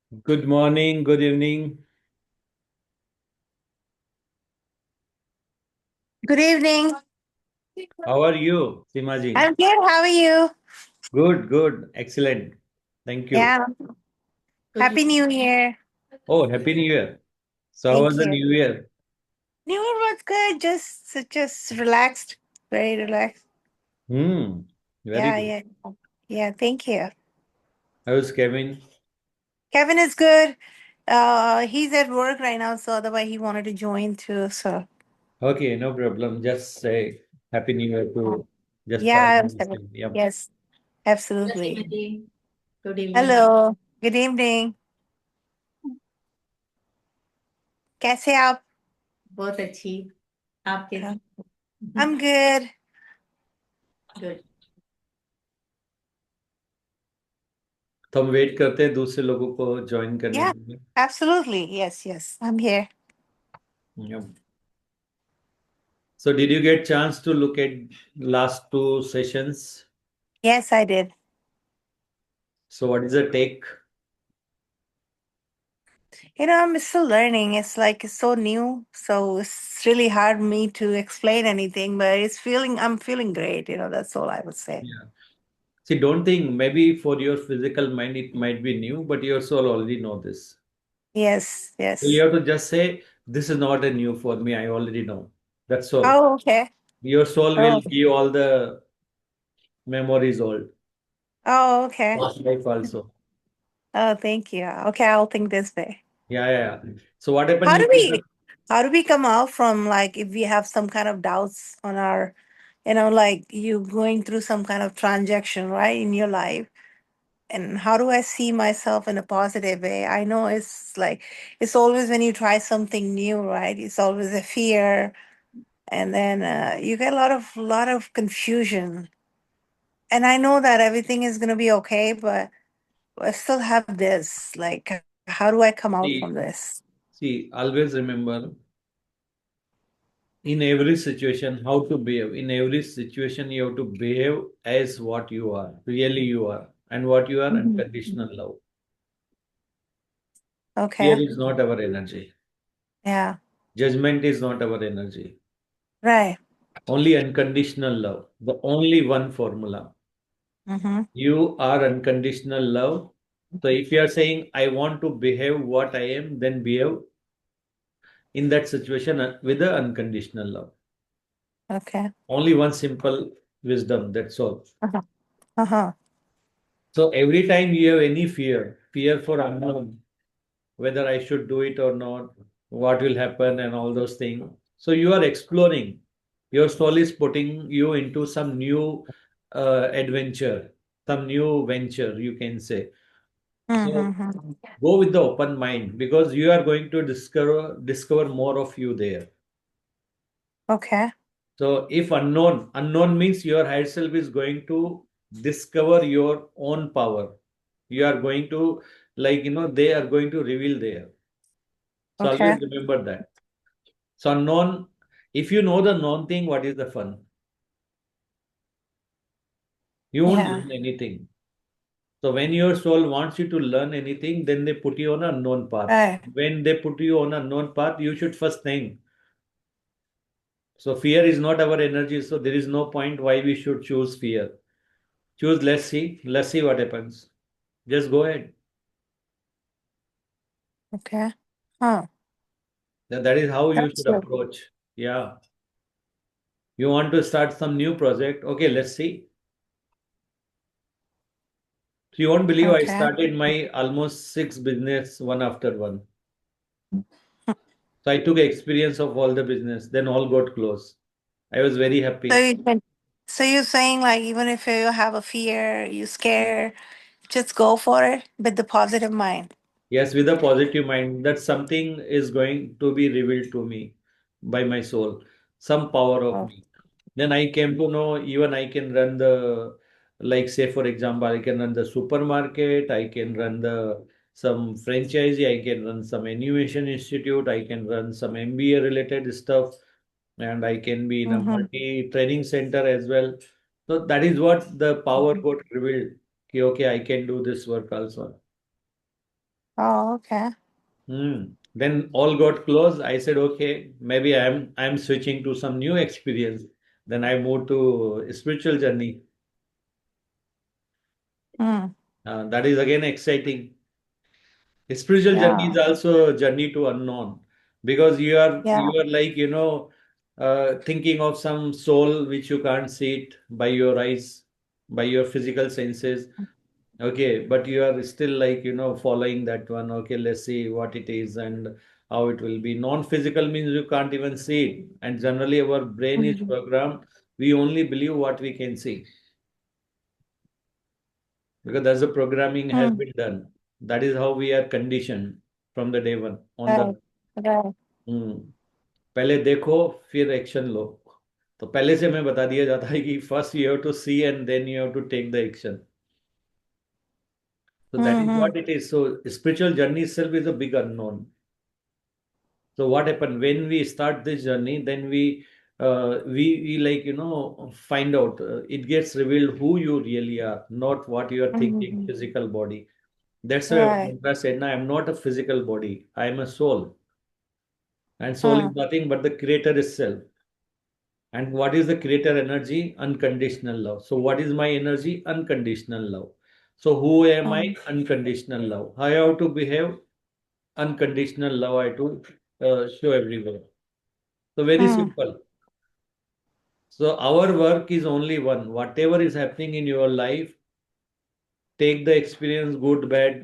Good morning, good evening. Good evening. How are you, Simaji? I'm good. How are you? Good, good, excellent. Thank you. Yeah. Happy New Year. Oh, Happy New Year. So, how was Thank the you. New Year? New Year was good. Just relaxed. Very relaxed. Very Yeah, good. yeah. Yeah, thank you. How is Kevin? Kevin is good. He's at work right now, so otherwise he wanted to join too. So Okay, no problem. Just say Happy New Year to just pass yeah, on this thing. Yep. yes, Yes, absolutely. Nidhi. Good evening. Hello. Good evening. कैसे आप? बहुत अच्छी आप कैसी? I'm good. Good. तो हम wait करते हैं दूसरे लोगों को ज्वाइन करने Yeah, के लिए. absolutely. Yes, yes. I'm here. Yep. So, did you get chance to look at last two sessions? Yes, I did. So, what is the take? I'm still learning. It's like it's so new, so it's really hard me to explain anything, but I'm feeling great, that's all I would say. Yeah. See, don't think maybe for your physical mind it might be new, but your soul already know this. Yes, So you yes. have to just say, this is not a new for me. I already know. That's all. Oh, okay. Your soul will Oh, give all the memories old. oh, okay. Past life also. Oh, thank you. Okay, I'll think this way. Yeah, yeah, yeah. So what happened How is do we how do we come out from like if we have some kind of doubts on our, like you going through some kind of transaction, right, in your life? And how do I see myself in a positive way? I know it's like it's always when you try something new, right? It's always a fear, and then you get a lot of confusion. And I know that everything is gonna be okay, but I still have this. Like, how do I come out from see, this? see, always remember in every situation how to behave. In every situation, you have to behave as what you are, really you are, and what you are Mhm. unconditional love. Fear Okay. is not our energy. Yeah. Judgment is not our energy. Right. Only unconditional love, the only one formula. Mm-hmm. You are unconditional love. So if you are saying, I want to behave what I am, then behave in that situation with the unconditional love. Okay. Only one simple wisdom, that's all. Uh-huh. Uh-huh. So every time you have any fear, fear for unknown, whether I should do it or not, what will happen, and all those things. So you are exploring. Your soul is putting you into some new adventure, some new venture, you can say. So Mm-hmm. go with the open mind because you are going to discover more of you there. Okay. So if unknown means your higher self is going to discover your own power. You are going to they are going to reveal there. So Okay. always remember that. So known, if you know the known thing, what is the fun? You won't Yeah. learn anything. So when your soul wants you to learn anything, then they put you on a known path. Right. When they put you on a known path, you should first think. So fear is not our energy, so there is no point why we should choose fear. Choose let's see what happens. Just go ahead. Okay. Huh. That is how you That's should good. approach. Yeah. You want to start some new project. Okay, let's see. So you won't believe I Okay. started my almost six business one after one. So I took experience of all the business, then all got closed. I was very So happy. you can, so you're saying like even if you have a fear, you scare, just go for it with the positive mind. Yes, with a positive mind that something is going to be revealed to me by my soul, some power of Oh. me. Then I came to know even I can run like say for example, I can run the supermarket, I can run the some franchisee, I can run some innovation institute, I can run some MBA related stuff, and I can be in a Mm-hmm. multi training center as well. So that is what the power got revealed. Okay, I can do this work also. Oh, okay. Then all got close. I said, okay, maybe I'm switching to some new experience. Then I moved to spiritual journey. Mm. That is again exciting. Spiritual journey Yeah. is also a journey to unknown because you are Yeah. like thinking of some soul which you can't see it by your eyes, by your physical senses. Okay, but you are still like following that one. Okay, let's see what it is and how it will be. Non-physical means you can't even see it, and generally our brain is Mhm. programmed. We only believe what we can see because that's the programming has Mm. been done. That is how we are conditioned from the day one on Right. the. Right. हम्म, पहले देखो फिर action लो. तो पहले से मैं बता दिया जाता है कि first you have to see and then you have to take the action. So that is Mm-hmm. what it is. So spiritual journey itself is a big unknown. So what happened when we start this journey? Then we like find out. It gets revealed who you really are, not what you are thinking. Mm-hmm. Physical body. That's why Right. Buddha said, "No, I'm not a physical body. I am a soul, and soul is Mm. nothing but the Creator itself." And what is the creator energy? Unconditional love. So, what is my energy? Unconditional love. So, who am I? Mm. Unconditional love. How I have to behave? Unconditional love I have to show everywhere. So, very Mm. simple. So, our work is only one. Whatever is happening in your life, take the experience good, bad,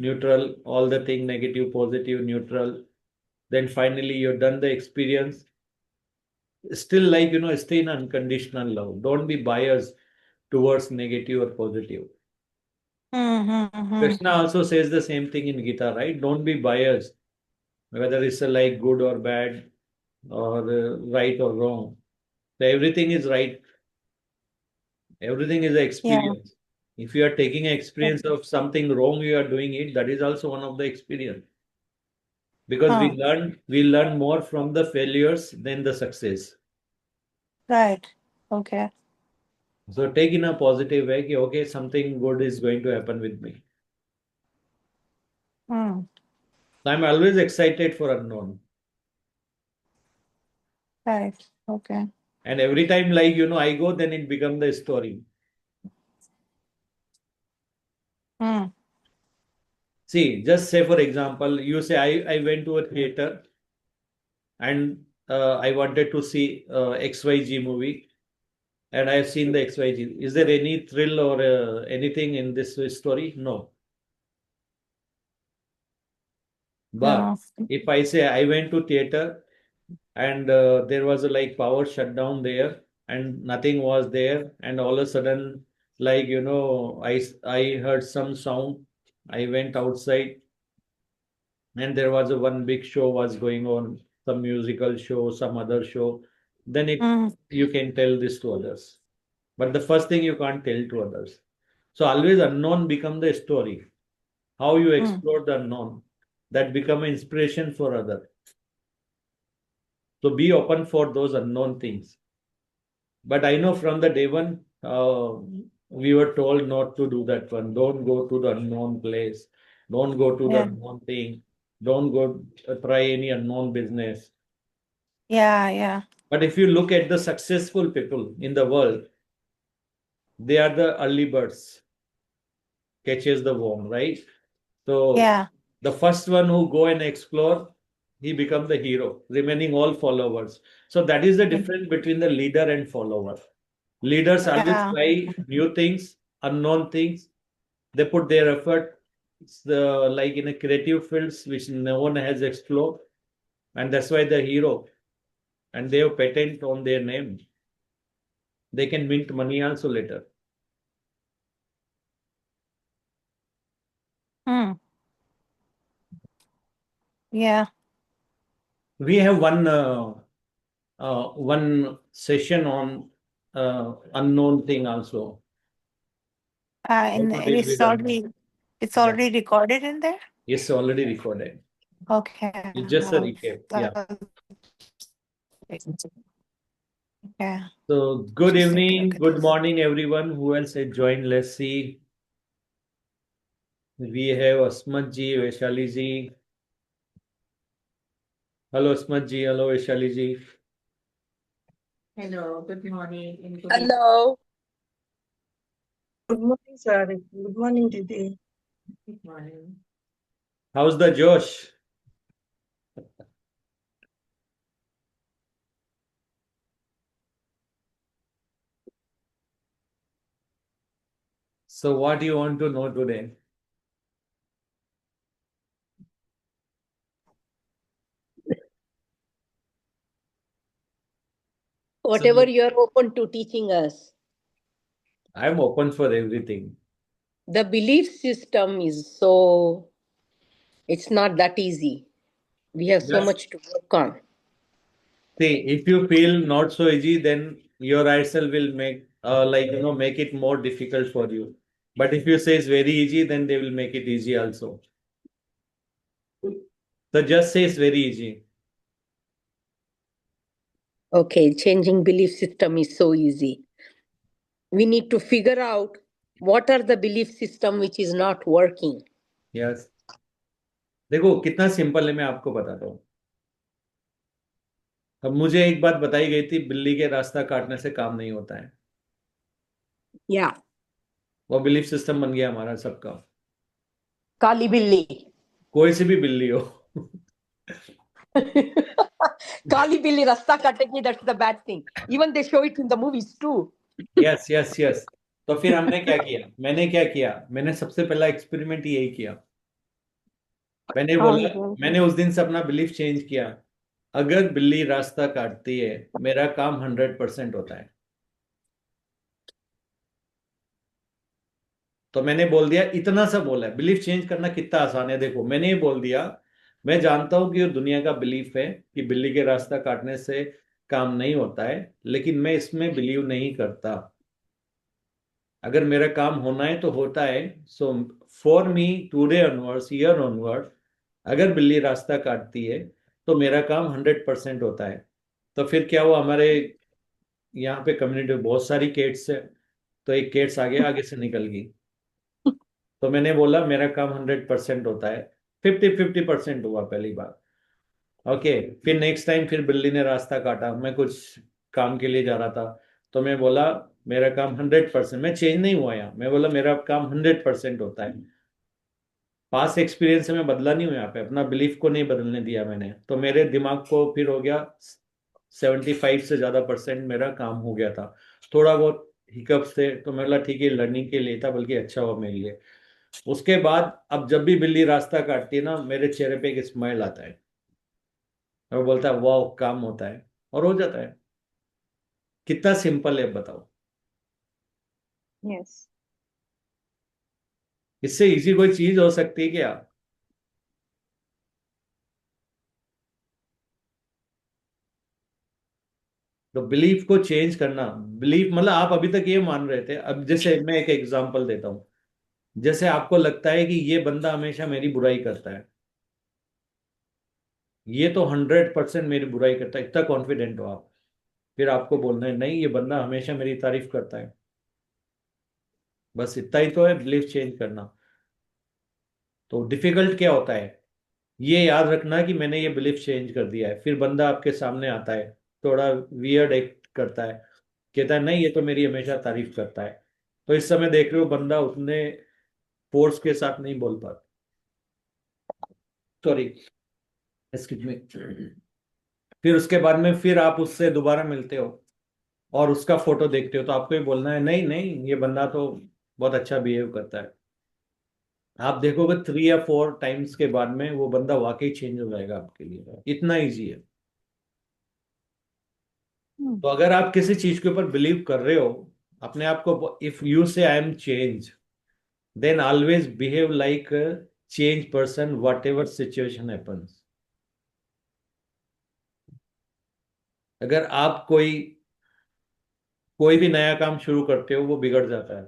neutral, all the thing negative, positive, neutral. Then finally, you've done the experience. Still, like, stay in unconditional love. Don't be biased towards negative or positive. Mm-hmm. Krishna also says the same thing in Gita, right? Don't be biased, whether it's like good or bad, or right or wrong. So everything is right. Everything is an Yeah. experience. If you are taking an experience of something wrong, you are doing it. That is also one of the experience because Huh. we learn more from the failures than the success. Right. Okay. So take in a positive way. कि, okay, something good is going to happen with me. Mm. So I'm always excited for unknown. Right. Okay. And every time, like, I go, then it becomes the story. Mm. See, just say, for example, you say, I went to a theater and I wanted to see XYZ movie and I have seen the XYZ. Is there any thrill or anything in this story? No. But No. if I say I went to theater and there was a like power shutdown there and nothing was there and all of a sudden like I heard some sound. I went outside and there was a one big show was going on, some musical show, some other show, then it Mm. you can tell this to others. But the first thing you can't tell to others. So always unknown become the story. How you Mm. explore the unknown, that become an inspiration for other. So be open for those unknown things. But I know from the day one, we were told not to do that one. Don't go to the unknown place. Don't go to the Yeah. unknown thing. Don't go try any unknown business. Yeah. Yeah. But if you look at the successful people in the world, they are the early birds, catches the worm, right? So Yeah. the first one who go and explore, he become the hero, remaining all followers. So that is the difference between the leader and follower. Leaders always Yeah. try new things, unknown things. They put their effort. It's like in a creative fields which no one has explored, and that's why they're hero. And they have patent on their name. They can mint money also later. Mm. Yeah. We have one session on unknown thing also. How And to it deal is with unknown. already it's Yeah, already recorded in there. it's already recorded. Okay. It's just a recap. Yeah. Okay. So good Just take a look evening, at good this. morning, everyone. Who else has joined? Let's see. We have Asmat ji, Vaishali ji. Hello Asmat ji, hello Vaishali ji. Hello, good morning and good evening. Hello. Good morning, sir. Good morning, Didi. Good morning. How's the Josh? So what do you want to know today? Whatever you are open to teaching us. I'm open for everything. The belief system is so, it's not that easy. We have so Yes. much to work on. See, if you feel not so easy, then your self will make make it more difficult for you. But if you say it's very easy, then they will make it easy also. So just say it's very easy. Okay, changing belief system is so easy. We need to figure out what are the belief system which is not working. Yes. देखो कितना simple है, मैं आपको बताता हूँ. अब मुझे एक बात बताई गई थी, बिल्ली के रास्ता काटने से काम नहीं होता है. Yeah. वो बिलीफ सिस्टम बन गया हमारा सबका. Kali Billi. कोई सी भी बिल्ली हो. Kali Billi rasta kategi, that's the bad thing. Even they show it in the movies too. Yes yes yes. तो फिर हमने क्या किया, मैंने सबसे पहला एक्सपेरिमेंट यही किया. मैंने बोला, मैंने उस दिन से अपना बिलीफ चेंज किया. अगर बिल्ली रास्ता काटती है, मेरा काम 100% होता है. तो मैंने बोल दिया, इतना सा बोला है. बिलीफ चेंज करना कितना आसान है. देखो मैंने ये बोल दिया, मैं जानता हूं कि ये दुनिया का बिलीफ है कि बिल्ली के रास्ता काटने से काम नहीं होता है, लेकिन मैं इसमें बिलीव नहीं करता. अगर मेरा काम होना है तो होता है. So for me today onwards, year onward, अगर बिल्ली रास्ता काटती है तो मेरा काम 100% होता है. तो फिर क्या हुआ, हमारे यहाँ पे कम्युनिटी में बहुत सारी केट्स है, तो एक केट्स आगे से निकल गई. तो मैंने बोला मेरा काम 100% होता है. 50-50% हुआ पहली बार. ओके. फिर नेक्स्ट टाइम फिर बिल्ली ने रास्ता काटा, मैं कुछ काम के लिए जा रहा था, तो मैं बोला मेरा काम 100%, मैं चेंज नहीं हुआ यहाँ, मैं बोला मेरा काम 100% होता है. पास एक्सपीरियंस से मैं बदला नहीं हूँ यहाँ पे, अपना बिलीफ को नहीं बदलने दिया मैंने. तो मेरे दिमाग को फिर हो गया 75 से ज्यादा % मेरा काम हो गया था. थोड़ा बहुत हिकअप्स थे, तो मैं बोला ठीक है, लर्निंग के लिए था, बल्कि अच्छा हुआ मेरे लिए. उसके बाद अब जब भी बिल्ली रास्ता काटती है ना, मेरे चेहरे पे एक स्माइल आता है, और वो बोलता है वाह काम होता है, और हो जाता है. कितना सिंपल है बताओ. Yes. इससे इजी कोई चीज हो सकती है क्या? तो बिलीफ को चेंज करना, बिलीफ मतलब आप अभी तक ये मान रहे थे. अब जैसे मैं एक एग्जांपल देता हूं, जैसे आपको लगता है कि ये बंदा हमेशा मेरी बुराई करता है, ये तो 100% मेरी बुराई करता है, इतना कॉन्फिडेंट हो आप. फिर आपको बोलना है नहीं, ये बंदा हमेशा मेरी तारीफ करता है. बस इतना ही तो है बिलीफ चेंज करना. तो डिफिकल्ट क्या होता है, ये याद रखना कि मैंने ये बिलीफ चेंज कर दिया है. फिर बंदा आपके सामने आता है, थोड़ा वियर्ड एक्ट करता है, कहता है नहीं ये तो मेरी हमेशा तारीफ करता है. तो इस समय देख रहे हो बंदा उतने फोर्स के साथ नहीं बोल पाता. Sorry, excuse me. फिर उसके बाद में फिर आप उससे दोबारा मिलते हो और उसका फोटो देखते हो, तो आपको ये बोलना है नहीं नहीं, ये बंदा तो बहुत अच्छा बिहेव करता है. आप देखोगे 3 या 4 टाइम्स के बाद में वो बंदा वाकई चेंज हो जाएगा आपके लिए. इतना इजी है. तो अगर आप किसी चीज के ऊपर बिलीव कर रहे हो अपने आप को, if you say I am change, then always behave like change person whatever situation happens. अगर आप कोई भी नया काम शुरू करते हो, वो बिगड़ जाता है,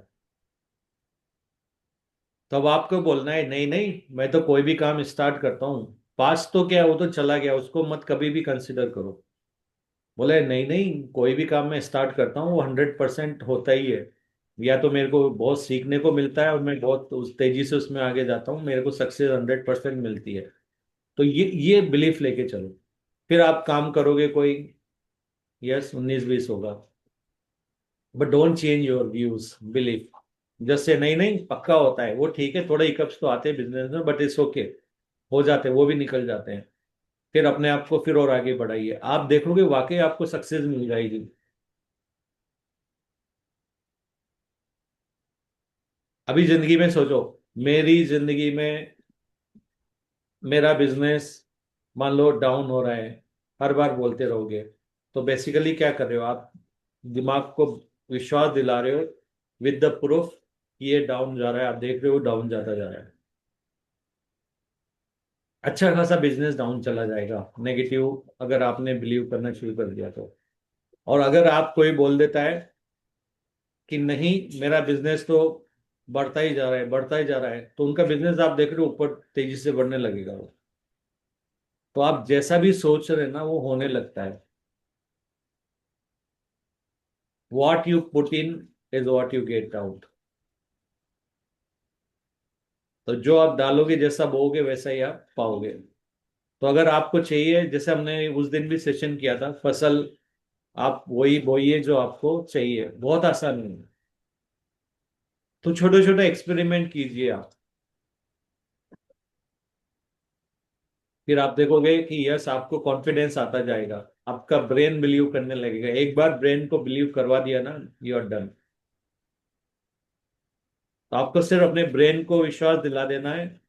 तो अब आपको बोलना है नहीं नहीं, मैं तो कोई भी काम स्टार्ट करता हूँ, पास तो क्या वो तो चला गया, उसको मत कभी भी कंसिडर करो. बोले नहीं नहीं, कोई भी काम मैं स्टार्ट करता हूँ वो 100% होता ही है. या तो मेरे को बहुत सीखने को मिलता है और मैं बहुत उस तेजी से उसमें आगे जाता हूँ, मेरे को सक्सेस 100% मिलती है। तो ये बिलीफ लेके चलो, फिर आप काम करोगे कोई, यस 19-20 होगा, but don't change your views belief. जैसे नहीं नहीं पक्का होता है वो, ठीक है, थोड़े हिकअप्स तो आते हैं बिजनेस में, बट इट्स ओके, हो जाते हैं, वो भी निकल जाते हैं। फिर अपने आप को फिर और आगे बढ़ाइए, आप देखोगे वाकई आपको सक्सेस मिल जाएगी। अभी जिंदगी में सोचो, मेरी जिंदगी में मेरा बिजनेस मान लो डाउन हो रहा है, हर बार बोलते रहोगे, तो बेसिकली क्या कर रहे हो आप, दिमाग को विश्वास दिला रहे हो विद द प्रूफ ये डाउन जा रहा है, आप देख रहे हो डाउन जाता जा रहा है, अच्छा खासा बिजनेस डाउन चला जाएगा नेगेटिव, अगर आपने बिलीव करना शुरू कर दिया तो। और अगर आप कोई बोल देता है कि नहीं मेरा बिजनेस तो बढ़ता ही जा रहा है, बढ़ता ही जा रहा है, तो उनका बिजनेस आप देख रहे हो ऊपर तेजी से बढ़ने लगेगा वो। तो आप जैसा भी सोच रहे हैं ना वो होने लगता है। What you put in is what you get out. तो जो आप डालोगे, जैसा बोओगे वैसा ही आप पाओगे। तो अगर आपको चाहिए, जैसे हमने उस दिन भी सेशन किया था, फसल आप वही बोइए जो आपको चाहिए, बहुत आसान है। तो छोटे छोटे एक्सपेरिमेंट कीजिए आप, फिर आप देखोगे कि यस आपको कॉन्फिडेंस आता जाएगा, आपका ब्रेन बिलीव करने लगेगा। एक बार ब्रेन को बिलीव करवा दिया ना, यू आर डन। तो आपको सिर्फ अपने ब्रेन को विश्वास दिला देना है,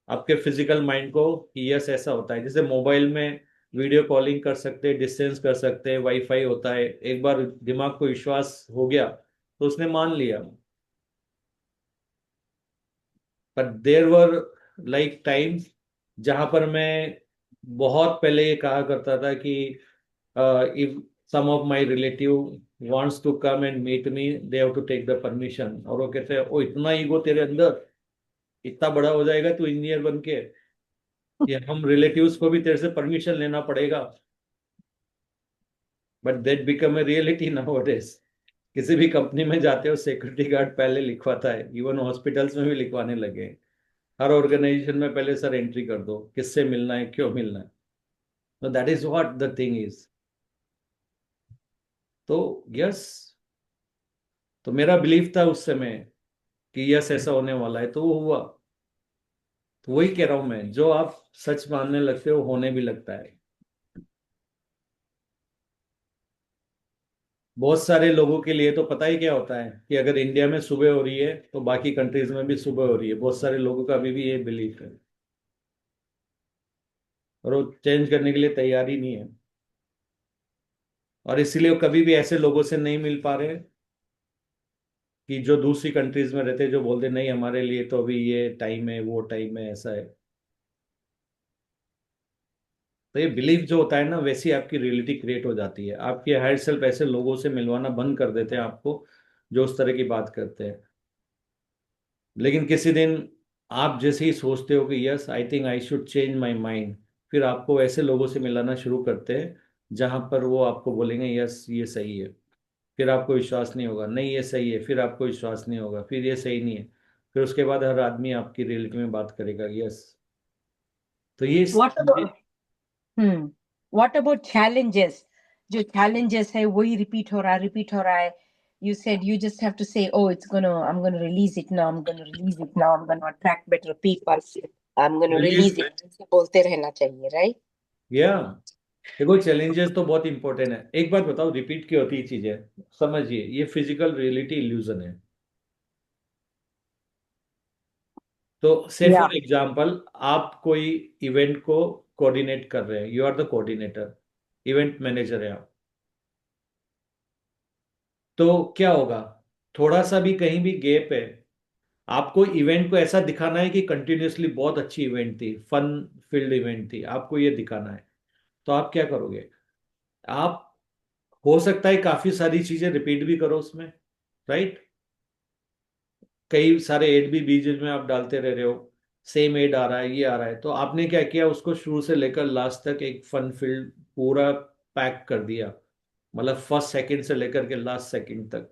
आपके फिजिकल माइंड को, कि यस ऐसा होता है। जैसे मोबाइल में वीडियो कॉलिंग कर सकते हैं, डिस्टेंस कर सकते हैं, वाईफाई होता है, एक बार दिमाग को विश्वास हो गया तो उसने मान लिया। पर देर वर लाइक टाइम्स जहां पर मैं बहुत पहले ये कहा करता था कि if some of my relative wants to come and meet me they have to take the permission, और वो कहते हैं ओ इतना ईगो तेरे अंदर, इतना बड़ा हो जाएगा तू इंजीनियर बन के, ये हम रिलेटिव्स को भी तेरे से परमिशन लेना पड़ेगा। But that become a reality nowadays. किसी भी कंपनी में जाते हो सिक्योरिटी गार्ड पहले लिखवाता है, इवन हॉस्पिटल्स में भी लिखवाने लगे हैं। हर ऑर्गेनाइजेशन में पहले सर एंट्री कर दो, किससे मिलना है, क्यों मिलना है। तो that is what the thing is. तो यस, तो मेरा बिलीफ था उस समय कि यस ऐसा होने वाला है, तो वो हुआ। तो वही कह रहा हूं मैं, जो आप सच मानने लगते हो होने भी लगता है। बहुत सारे लोगों के लिए तो पता ही क्या होता है कि अगर इंडिया में सुबह हो रही है तो बाकी कंट्रीज में भी सुबह हो रही है, बहुत सारे लोगों का अभी भी ये बिलीफ है, और वो चेंज करने के लिए तैयार ही नहीं है। और इसीलिए वो कभी भी ऐसे लोगों से नहीं मिल पा रहे कि जो दूसरी कंट्रीज में रहते हैं, जो बोलते नहीं हमारे लिए तो अभी ये टाइम है, वो टाइम है, ऐसा है। तो ये बिलीफ जो होता है ना, वैसी आपकी रियलिटी क्रिएट हो जाती है। आपके हायर सेल्फ ऐसे लोगों से मिलवाना बंद कर देते हैं आपको जो उस तरह की बात करते हैं। लेकिन किसी दिन आप जैसे ही सोचते हो कि yes I think I should change my mind, फिर आपको ऐसे लोगों से मिलाना शुरू करते हैं जहां पर वो आपको बोलेंगे यस ये सही है, फिर आपको विश्वास नहीं होगा, नहीं ये सही है, फिर आपको विश्वास नहीं होगा, फिर ये सही नहीं है, फिर उसके बाद हर आदमी आपकी रियलिटी में बात करेगा यस। तो ये What about what about challenges? जो challenges है वही repeat हो रहा है. You said you just have to say, oh, I'm gonna release it now. I'm gonna release it now. I'm gonna attract better people. I'm gonna release it. ऐसे बोलते रहना चाहिए, right? या देखो चैलेंजेस तो बहुत इंपॉर्टेंट है। एक बात बताओ, रिपीट की होती चीजें, समझिए ये फिजिकल रियलिटी इल्यूजन है। तो से Yeah. फॉर एग्जांपल आप कोई इवेंट को कोऑर्डिनेट कर रहे हैं, you are the coordinator, event manager है आप। तो क्या होगा, थोड़ा सा भी कहीं भी गैप है, आपको इवेंट को ऐसा दिखाना है कि कंटिन्यूअसली बहुत अच्छी इवेंट थी, फन फील्ड इवेंट थी, आपको ये दिखाना है। तो आप क्या करोगे, आप हो सकता है काफी सारी चीजें रिपीट भी करो उसमें, राइट। कई सारे एड भी बीच में आप डालते रह रहे हो, सेम एड आ रहा है, ये आ रहा है, तो आपने क्या किया, उसको शुरू से लेकर लास्ट तक एक फन फील्ड पूरा पैक कर दिया, मतलब फर्स्ट सेकंड से लेकर के लास्ट सेकंड तक।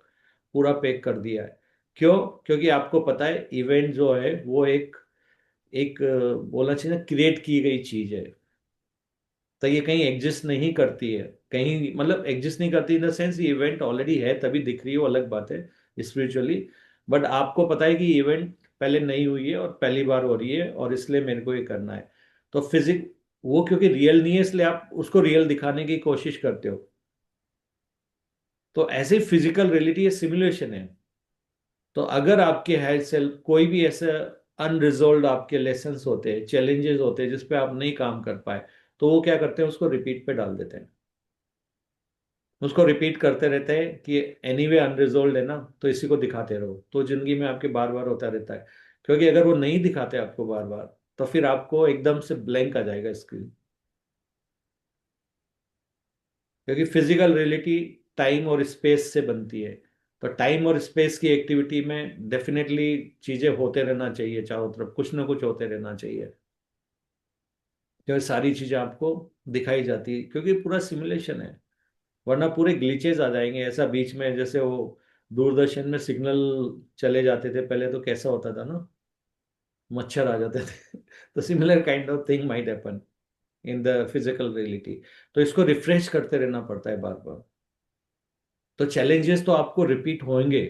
पूरा पैक कर दिया है। क्यों? क्योंकि आपको पता है इवेंट जो है वो एक एक बोलना चाहिए ना, क्रिएट की गई चीज है। तो ये कहीं एग्जिस्ट नहीं करती है, कहीं मतलब एग्जिस्ट नहीं करती इन द सेंस ये इवेंट ऑलरेडी है तभी दिख रही है, वो अलग बात है स्पिरिचुअली। बट आपको पता है कि इवेंट पहले नहीं हुई है और पहली बार हो रही है और इसलिए मेरे को ये करना है। तो फिजिक वो क्योंकि रियल नहीं है इसलिए आप उसको रियल दिखाने की कोशिश करते हो। तो ऐसे फिजिकल रियलिटी सिमुलेशन है। तो अगर आपके हेल्थ सेल्फ कोई भी ऐसे अनरिजोल्व आपके लेसन्स होते हैं, चैलेंजेस होते हैं जिस पे आप नहीं काम कर पाए, तो वो क्या करते हैं, उसको रिपीट पे डाल देते हैं। उसको रिपीट करते रहते हैं कि एनीवे अनरिजोल्व है ना, तो इसी को दिखाते रहो, तो जिंदगी में आपके बार बार होता रहता है। क्योंकि अगर वो नहीं दिखाते आपको बार बार, तो फिर आपको एकदम से ब्लैंक आ जाएगा स्क्रीन। क्योंकि फिजिकल रियलिटी टाइम और स्पेस से बनती है। तो टाइम और स्पेस की एक्टिविटी में डेफिनेटली चीजें होते रहना चाहिए, चारों तरफ कुछ ना कुछ होते रहना चाहिए। क्योंकि सारी चीजें आपको दिखाई जाती है क्योंकि पूरा सिमुलेशन है। वरना पूरे ग्लिचेज आ जाएंगे ऐसा बीच में, जैसे वो दूरदर्शन में सिग्नल चले जाते थे पहले, तो कैसा होता था ना, मच्छर आ जाते थे तो similar kind of thing might happen in the physical reality. तो इसको रिफ्रेश करते रहना पड़ता है बार बार। तो चैलेंजेस तो आपको रिपीट होंगे।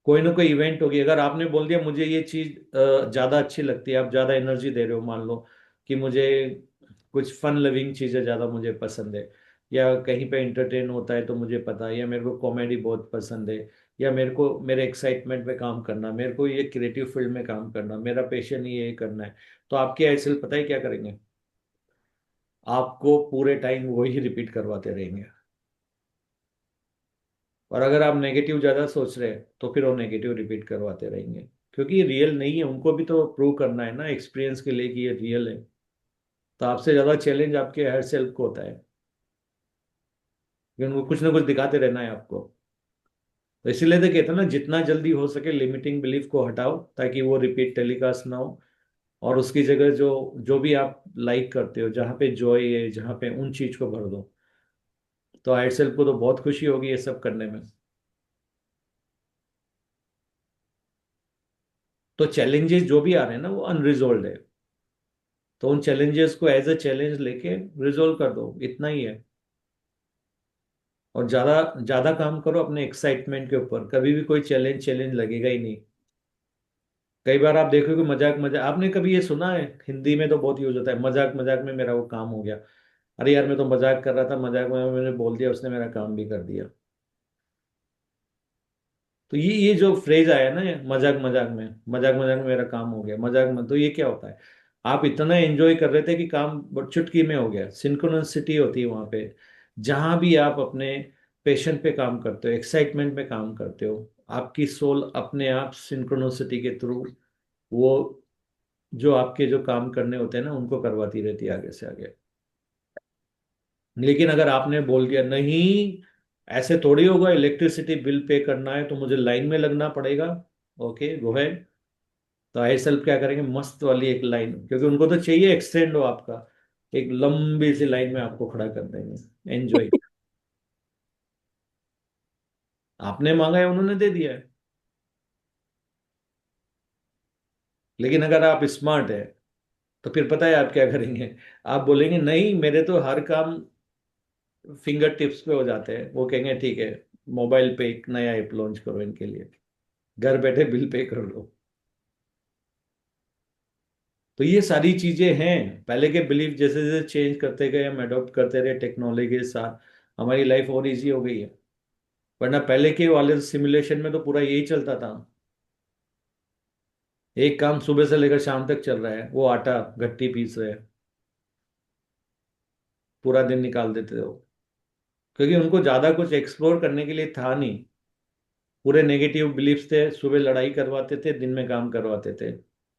कोई ना कोई इवेंट होगी, अगर आपने बोल दिया मुझे ये चीज ज्यादा अच्छी लगती है, आप ज्यादा एनर्जी दे रहे हो, मान लो कि मुझे कुछ फन लविंग चीजें ज्यादा मुझे पसंद है, या कहीं पे एंटरटेन होता है तो मुझे पता है, या मेरे को कॉमेडी बहुत पसंद है, या मेरे को मेरे एक्साइटमेंट में काम करना, मेरे को ये क्रिएटिव फील्ड में काम करना, मेरा पैशन ये करना है, तो आपके ऐसे पता है क्या करेंगे, आपको पूरे टाइम वही रिपीट करवाते रहेंगे। और अगर आप नेगेटिव ज्यादा सोच रहे हैं तो फिर वो नेगेटिव रिपीट करवाते रहेंगे। क्योंकि ये रियल नहीं है, उनको भी तो प्रूव करना है ना एक्सपीरियंस के लिए कि ये रियल है। तो आपसे ज्यादा चैलेंज आपके हर सेल्फ को होता है कि उनको कुछ ना कुछ दिखाते रहना है आपको। तो इसीलिए तो कहते हैं ना, जितना जल्दी हो सके लिमिटिंग बिलीफ को हटाओ ताकि वो रिपीट टेलीकास्ट ना हो। और उसकी जगह जो जो भी आप लाइक करते हो, जहाँ पे जॉय है, जहाँ पे उन चीज को भर दो। तो हायर सेल्फ को तो बहुत खुशी होगी ये सब करने में। तो चैलेंजेस जो भी आ रहे हैं ना वो अनरिजोल्व है, तो उन चैलेंजेस को एज अ चैलेंज लेके रिजोल्व कर दो, इतना ही है। और ज्यादा ज्यादा काम करो अपने एक्साइटमेंट के ऊपर, कभी भी कोई चैलेंज चैलेंज लगेगा ही नहीं। कई बार आप देखोगे मजाक मजाक, आपने कभी ये सुना है, हिंदी में तो बहुत यूज होता है, मजाक मजाक में मेरा वो काम हो गया। अरे यार मैं तो मजाक कर रहा था, मजाक में मैंने बोल दिया, उसने मेरा काम भी कर दिया। तो ये जो फ्रेज आया ना, ये मजाक मजाक में मेरा काम हो गया, मजाक में, तो ये क्या होता है, आप इतना एंजॉय कर रहे थे कि काम चुटकी में हो गया। सिंक्रोनिसिटी होती है वहां पे, जहां भी आप अपने पेशेंट पे काम करते हो, एक्साइटमेंट पे काम करते हो, आपकी सोल अपने आप सिंक्रोनिसिटी के थ्रू वो जो आपके जो काम करने होते हैं ना उनको करवाती रहती है आगे से आगे। लेकिन अगर आपने बोल दिया नहीं, ऐसे थोड़ी होगा, इलेक्ट्रिसिटी बिल पे करना है तो मुझे लाइन में लगना पड़ेगा, ओके गो है, तो आई सेल्फ क्या करेंगे, मस्त वाली एक लाइन, क्योंकि उनको तो चाहिए एक्सटेंड हो आपका, एक लंबी सी लाइन में आपको खड़ा कर देंगे, एंजॉय। आपने मांगा है, उन्होंने दे दिया है। लेकिन अगर आप स्मार्ट है तो फिर पता है आप क्या करेंगे, आप बोलेंगे नहीं मेरे तो हर काम फिंगर टिप्स पे हो जाते हैं, वो कहेंगे ठीक है, मोबाइल पे एक नया ऐप लॉन्च करो इनके लिए, घर बैठे बिल पे कर लो। तो ये सारी चीजें हैं, पहले के बिलीफ जैसे जैसे चेंज करते गए, हम अडॉप्ट करते रहे टेक्नोलॉजी के साथ, हमारी लाइफ और इजी हो गई है। वरना पहले के वाले सिमुलेशन में तो पूरा यही चलता था, एक काम सुबह से लेकर शाम तक चल रहा है, वो आटा गट्टी पीस रहे हैं, पूरा दिन निकाल देते थे वो। क्योंकि उनको ज्यादा कुछ एक्सप्लोर करने के लिए था नहीं, पूरे नेगेटिव बिलीफ्स थे, सुबह लड़ाई करवाते थे, दिन में काम करवाते थे,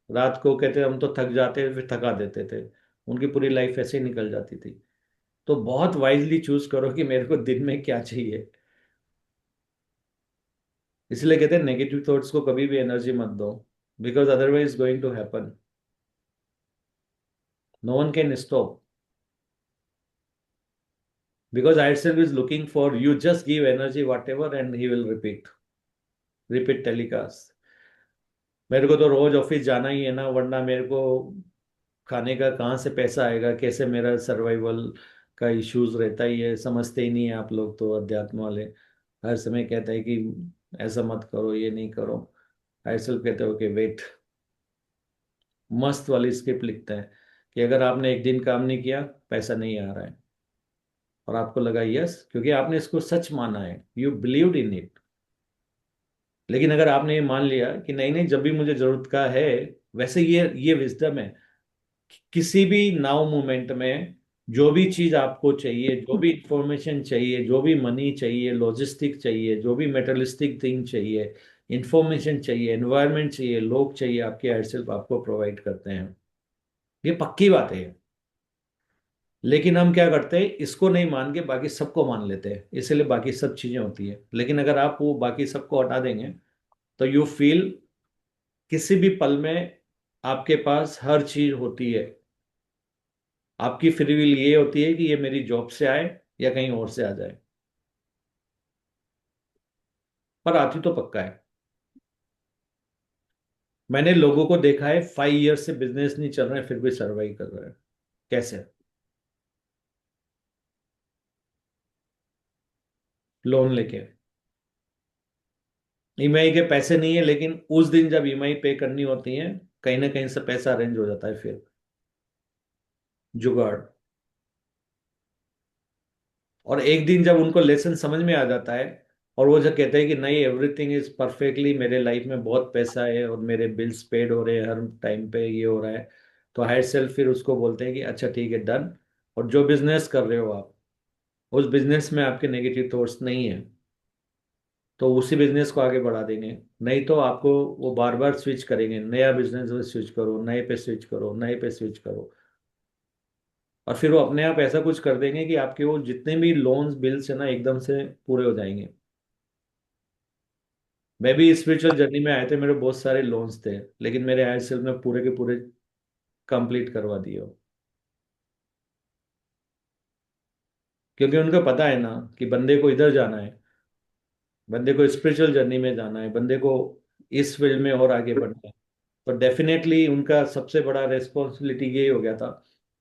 रात को कहते हम तो थक जाते, फिर थका देते थे, उनकी पूरी लाइफ ऐसे ही निकल जाती थी। तो बहुत वाइजली चूज करो कि मेरे को दिन में क्या चाहिए। इसलिए कहते हैं नेगेटिव थॉट्स को कभी भी एनर्जी मत दो, because otherwise going to happen, no one can stop. Because higher is looking for you, just give energy whatever and he will repeat telecast. मेरे को तो रोज ऑफिस जाना ही है ना, वरना मेरे को खाने का कहाँ से पैसा आएगा, कैसे मेरा सर्वाइवल का इश्यूज रहता ही है। समझते ही नहीं है आप लोग तो, अध्यात्म वाले हर समय कहते हैं कि ऐसा मत करो, ये नहीं करो। हर सिर्फ कहते हो कि वेट, मस्त वाली स्क्रिप्ट लिखता है कि अगर आपने एक दिन काम नहीं किया, पैसा नहीं आ रहा है। और आपको लगा यस, क्योंकि आपने इसको सच माना है, यू बिलीव्ड इन इट। लेकिन अगर आपने ये मान लिया कि नहीं नहीं, जब भी मुझे जरूरत का है, वैसे ये विजडम है। किसी भी नाउ मोमेंट में जो भी चीज आपको चाहिए, जो भी इंफॉर्मेशन चाहिए, जो भी मनी चाहिए, लॉजिस्टिक चाहिए, जो भी मेटलिस्टिक थिंग चाहिए, इंफॉर्मेशन चाहिए, एनवायरनमेंट चाहिए, लोग चाहिए, आपके एड सिर्फ आपको प्रोवाइड करते हैं। ये पक्की बात है। लेकिन हम क्या करते हैं, इसको नहीं मान के बाकी सबको मान लेते हैं, इसलिए बाकी सब चीजें होती है। लेकिन अगर आप वो बाकी सबको हटा देंगे तो यू फील किसी भी पल में आपके पास हर चीज होती है। आपकी फ्री विल ये होती है कि ये मेरी जॉब से आए या कहीं और से आ जाए, पर आती तो पक्का है। मैंने लोगों को देखा है 5 ईयर से बिजनेस नहीं चल रहा है, फिर भी सर्वाइव कर रहा है। कैसे? लोन लेके। ईएमआई के पैसे नहीं है, लेकिन उस दिन जब ईएमआई पे करनी होती है, कहीं ना कहीं से पैसा अरेंज हो जाता है, फिर जुगाड़। और एक दिन जब उनको लेसन समझ में आ जाता है, और वो जब कहते हैं कि नहीं, एवरीथिंग इज परफेक्टली, मेरे लाइफ में बहुत पैसा है और मेरे बिल्स पेड हो रहे हैं, हर टाइम पे ये हो रहा है, तो हायर सेल्फ फिर उसको बोलते हैं कि अच्छा ठीक है, डन। और जो बिजनेस कर रहे हो आप, उस बिजनेस में आपके नेगेटिव थॉट्स नहीं है, तो उसी बिजनेस को आगे बढ़ा देंगे। नहीं तो आपको वो बार बार स्विच करेंगे, नया बिजनेस में स्विच करो, नए पे स्विच करो, नए पे स्विच करो। और फिर वो अपने आप ऐसा कुछ कर देंगे कि आपके वो जितने भी लोन्स बिल्स है ना, एकदम से पूरे हो जाएंगे। मैं भी स्पिरिचुअल जर्नी में आए थे, मेरे बहुत सारे लोन्स थे, लेकिन मेरे आईएसएल में पूरे के पूरे कंप्लीट करवा दिए हो। क्योंकि उनको पता है ना कि बंदे को इधर जाना है, बंदे को स्पिरिचुअल जर्नी में जाना है, बंदे को इस फील्ड में और आगे बढ़ना है। तो डेफिनेटली उनका सबसे बड़ा रेस्पॉन्सिबिलिटी यही हो गया था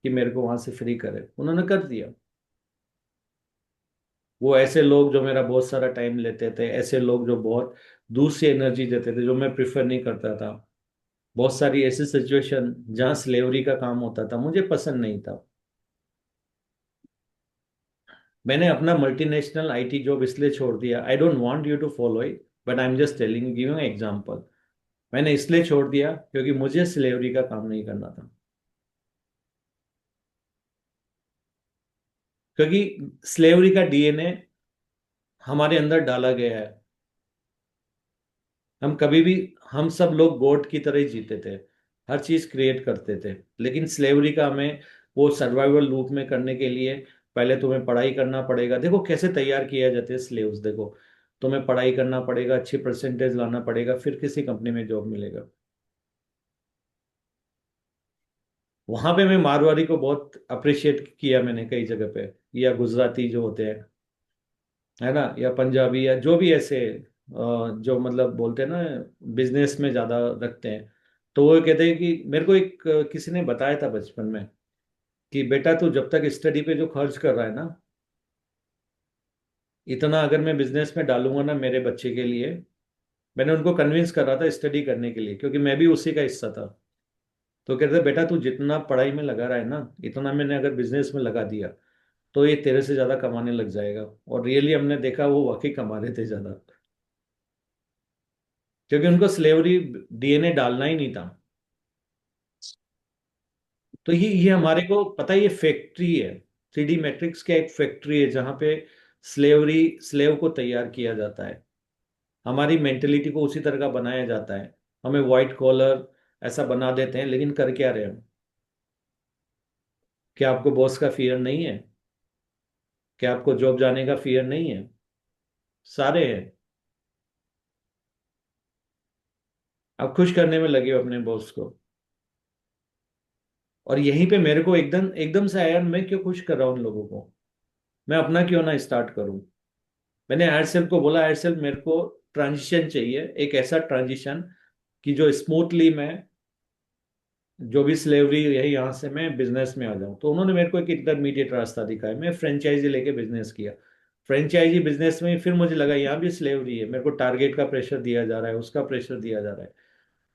कि मेरे को वहां से फ्री करे। उन्होंने कर दिया। वो ऐसे लोग जो मेरा बहुत सारा टाइम लेते थे, ऐसे लोग जो बहुत दूर से एनर्जी देते थे, जो मैं प्रिफर नहीं करता था, बहुत सारी ऐसी सिचुएशन जहाँ स्लेवरी का काम होता था, मुझे पसंद नहीं था। मैंने अपना मल्टीनेशनल आईटी जॉब इसलिए छोड़ दिया, I don't want you to follow it, but I am just telling, giving example. मैंने इसलिए छोड़ दिया क्योंकि मुझे स्लेवरी का काम नहीं करना था। क्योंकि स्लेवरी का डीएनए हमारे अंदर डाला गया है। हम कभी भी, हम सब लोग गॉड की तरह ही जीते थे, हर चीज क्रिएट करते थे। लेकिन स्लेवरी का हमें वो सर्वाइवल लूप में करने के लिए पहले तुम्हें पढ़ाई करना पड़ेगा। देखो कैसे तैयार किया जाते हैं स्लेव्स, देखो तुम्हें पढ़ाई करना पड़ेगा, अच्छी परसेंटेज लाना पड़ेगा, फिर किसी कंपनी में जॉब मिलेगा। वहां पे मैं मारवाड़ी को बहुत अप्रिशिएट किया मैंने कई जगह पे, या गुजराती जो होते हैं, है ना, या पंजाबी, या जो भी ऐसे जो मतलब बोलते हैं ना, बिजनेस में ज्यादा रखते हैं। तो वो कहते हैं कि मेरे को एक किसी ने बताया था बचपन में कि बेटा तू जब तक स्टडी पे जो खर्च कर रहा है ना, इतना अगर मैं बिजनेस में डालूंगा ना मेरे बच्चे के लिए। मैंने उनको कन्विंस कर रहा था स्टडी करने के लिए, क्योंकि मैं भी उसी का हिस्सा था। तो कहते बेटा तू जितना पढ़ाई में लगा रहा है ना, इतना मैंने अगर बिजनेस में लगा दिया तो ये तेरे से ज्यादा कमाने लग जाएगा। और रियली हमने देखा वो वाकई कमा रहे थे ज्यादा, क्योंकि उनको स्लेवरी डीएनए डालना ही नहीं था। तो ये हमारे को पता है, ये फैक्ट्री है। 3D मैट्रिक्स का एक फैक्ट्री है जहाँ पे स्लेवरी, स्लेव को तैयार किया जाता है। हमारी मेंटेलिटी को उसी तरह का बनाया जाता है। हमें व्हाइट कॉलर ऐसा बना देते हैं, लेकिन कर क्या रहे हैं हम? क्या आपको बॉस का फियर नहीं है? क्या आपको जॉब जाने का फियर नहीं है? सारे हैं। आप खुश करने में लगे हो अपने बॉस को। और यहीं पे मेरे को एकदम एकदम से आया, मैं क्यों खुश कर रहा हूँ उन लोगों को? मैं अपना क्यों ना स्टार्ट करूं। मैंने एयरसेल को बोला, एयरसेल मेरे को ट्रांजिशन चाहिए, एक ऐसा ट्रांजिशन कि जो स्मूथली मैं जो भी स्लेवरी यही यहाँ से मैं बिजनेस में आ जाऊँ। तो उन्होंने मेरे को एक इंटरमीडिएट रास्ता दिखाया, मैं फ्रेंचाइजी लेके बिजनेस किया। फ्रेंचाइजी बिजनेस में फिर मुझे लगा यहाँ भी स्लेवरी है, मेरे को टारगेट का प्रेशर दिया जा रहा है, उसका प्रेशर दिया जा रहा है।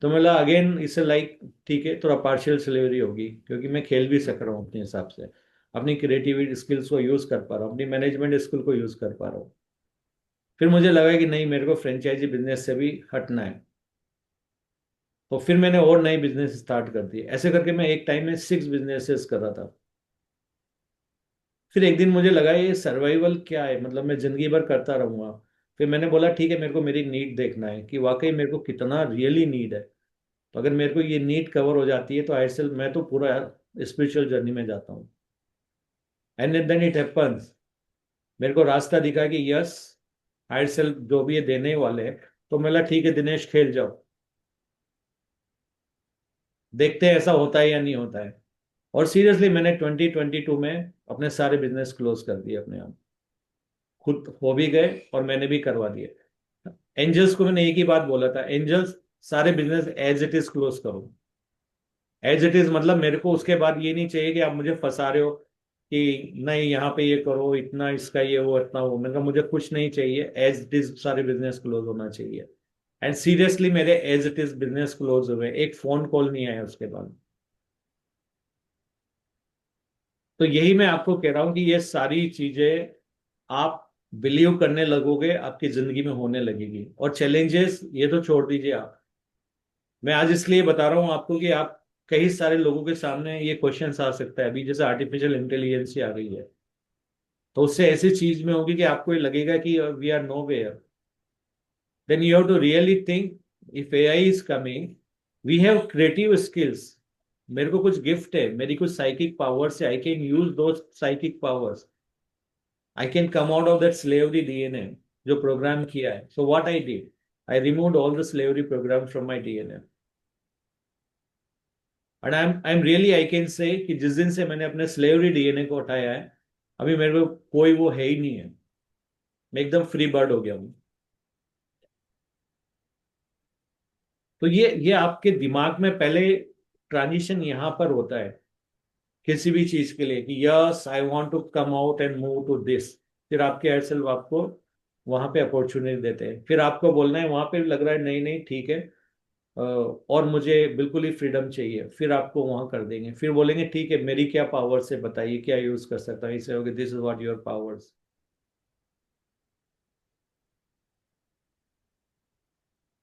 तो मैं लगा अगेन इसे लाइक ठीक है, थोड़ा पार्शियल स्लेवरी होगी, क्योंकि मैं खेल भी सक रहा हूँ अपने हिसाब से, अपनी क्रिएटिविटी स्किल्स को यूज कर पा रहा हूँ, अपनी मैनेजमेंट स्किल को यूज कर पा रहा हूँ। फिर मुझे लगा कि नहीं, मेरे को फ्रेंचाइजी बिजनेस से भी हटना है। तो फिर मैंने और नए बिजनेस स्टार्ट कर दिए। ऐसे करके मैं एक टाइम में 6 बिजनेसेस कर रहा था। फिर एक दिन मुझे लगा ये सर्वाइवल क्या है, मतलब मैं जिंदगी भर करता रहूंगा। फिर मैंने बोला ठीक है, मेरे को मेरी नीड देखना है कि वाकई मेरे को कितना रियली नीड है। तो अगर मेरे को ये नीड कवर हो जाती है तो आई सेल्फ मैं तो पूरा स्पिरिचुअल जर्नी में जाता हूँ। एंड देन इट हैपन्स, मेरे को रास्ता दिखा कि यस, हायर सेल्फ जो भी ये देने वाले हैं। तो मैं बोला ठीक है दिनेश, खेल जाओ, देखते हैं ऐसा होता है या नहीं होता है। और सीरियसली मैंने 2022 में अपने सारे बिजनेस क्लोज कर दिए अपने आप, खुद हो भी गए और मैंने भी करवा दिए। एंजल्स को मैंने एक ही बात बोला था, एंजल्स सारे business as it is close करो। एज इट इज मतलब मेरे को उसके बाद ये नहीं चाहिए कि आप मुझे फंसा रहे हो कि नहीं यहाँ पे ये करो, इतना इसका ये वो इतना वो। मैंने कहा मुझे कुछ नहीं चाहिए, एज इट इज सारे बिजनेस क्लोज होना चाहिए। एंड सीरियसली मेरे as it is business close हुए, एक फोन कॉल नहीं आया उसके बाद। तो यही मैं आपको कह रहा हूं कि ये सारी चीजें आप बिलीव करने लगोगे, आपकी जिंदगी में होने लगेगी। और चैलेंजेस ये तो छोड़ दीजिए आप, मैं आज इसलिए बता रहा हूं आपको कि आप कई सारे लोगों के सामने ये क्वेश्चंस आ सकता है। अभी जैसे आर्टिफिशियल इंटेलिजेंस आ गई है, तो उससे ऐसी चीज में होगी कि आपको ये लगेगा कि we are nowhere. Then you have to really think, if AI is coming, we have creative skills. मेरे को कुछ गिफ्ट है, मेरी कुछ साइकिक पावर्स है, I can use those psychic powers, I can come out of that slavery DNA जो program किया है। So what I did, I removed all the slavery program from my DNA. And I am really, I can say कि जिस दिन से मैंने अपने slavery DNA को हटाया है, अभी मेरे को कोई वो है ही नहीं है, मैं एकदम फ्री बर्ड हो गया हूँ। तो ये आपके दिमाग में पहले ट्रांजिशन यहाँ पर होता है किसी भी चीज के लिए कि yes I want to come out and move to this. फिर आपके एयर सेल्फ आपको वहां पे अपॉर्चुनिटी देते हैं, फिर आपको बोलना है वहां पे लग रहा है नहीं नहीं ठीक है, और मुझे बिल्कुल ही फ्रीडम चाहिए, फिर आपको वहां कर देंगे। फिर बोलेंगे ठीक है मेरी क्या पावर्स है बताइए, क्या यूज कर सकता हूँ, इसे होगा this is what your powers.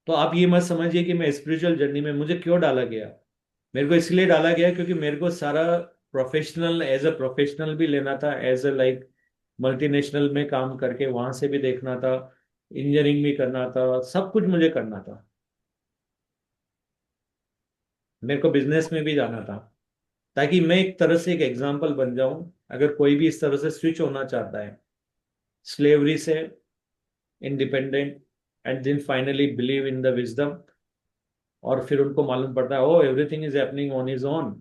तो आप ये मत समझिए कि मैं स्पिरिचुअल जर्नी में मुझे क्यों डाला गया। मेरे को इसलिए डाला गया क्योंकि मेरे को सारा प्रोफेशनल, एज अ प्रोफेशनल भी लेना था, एज अ लाइक मल्टीनेशनल में काम करके वहां से भी देखना था, इंजीनियरिंग भी करना था, सब कुछ मुझे करना था। मेरे को बिजनेस में भी जाना था, ताकि मैं एक तरह से एक एग्जाम्पल बन जाऊं। अगर कोई भी इस तरह से स्विच होना चाहता है स्लेवरी से independent, and then finally believe in the wisdom, और फिर उनको मालूम पड़ता है oh everything is happening on his own.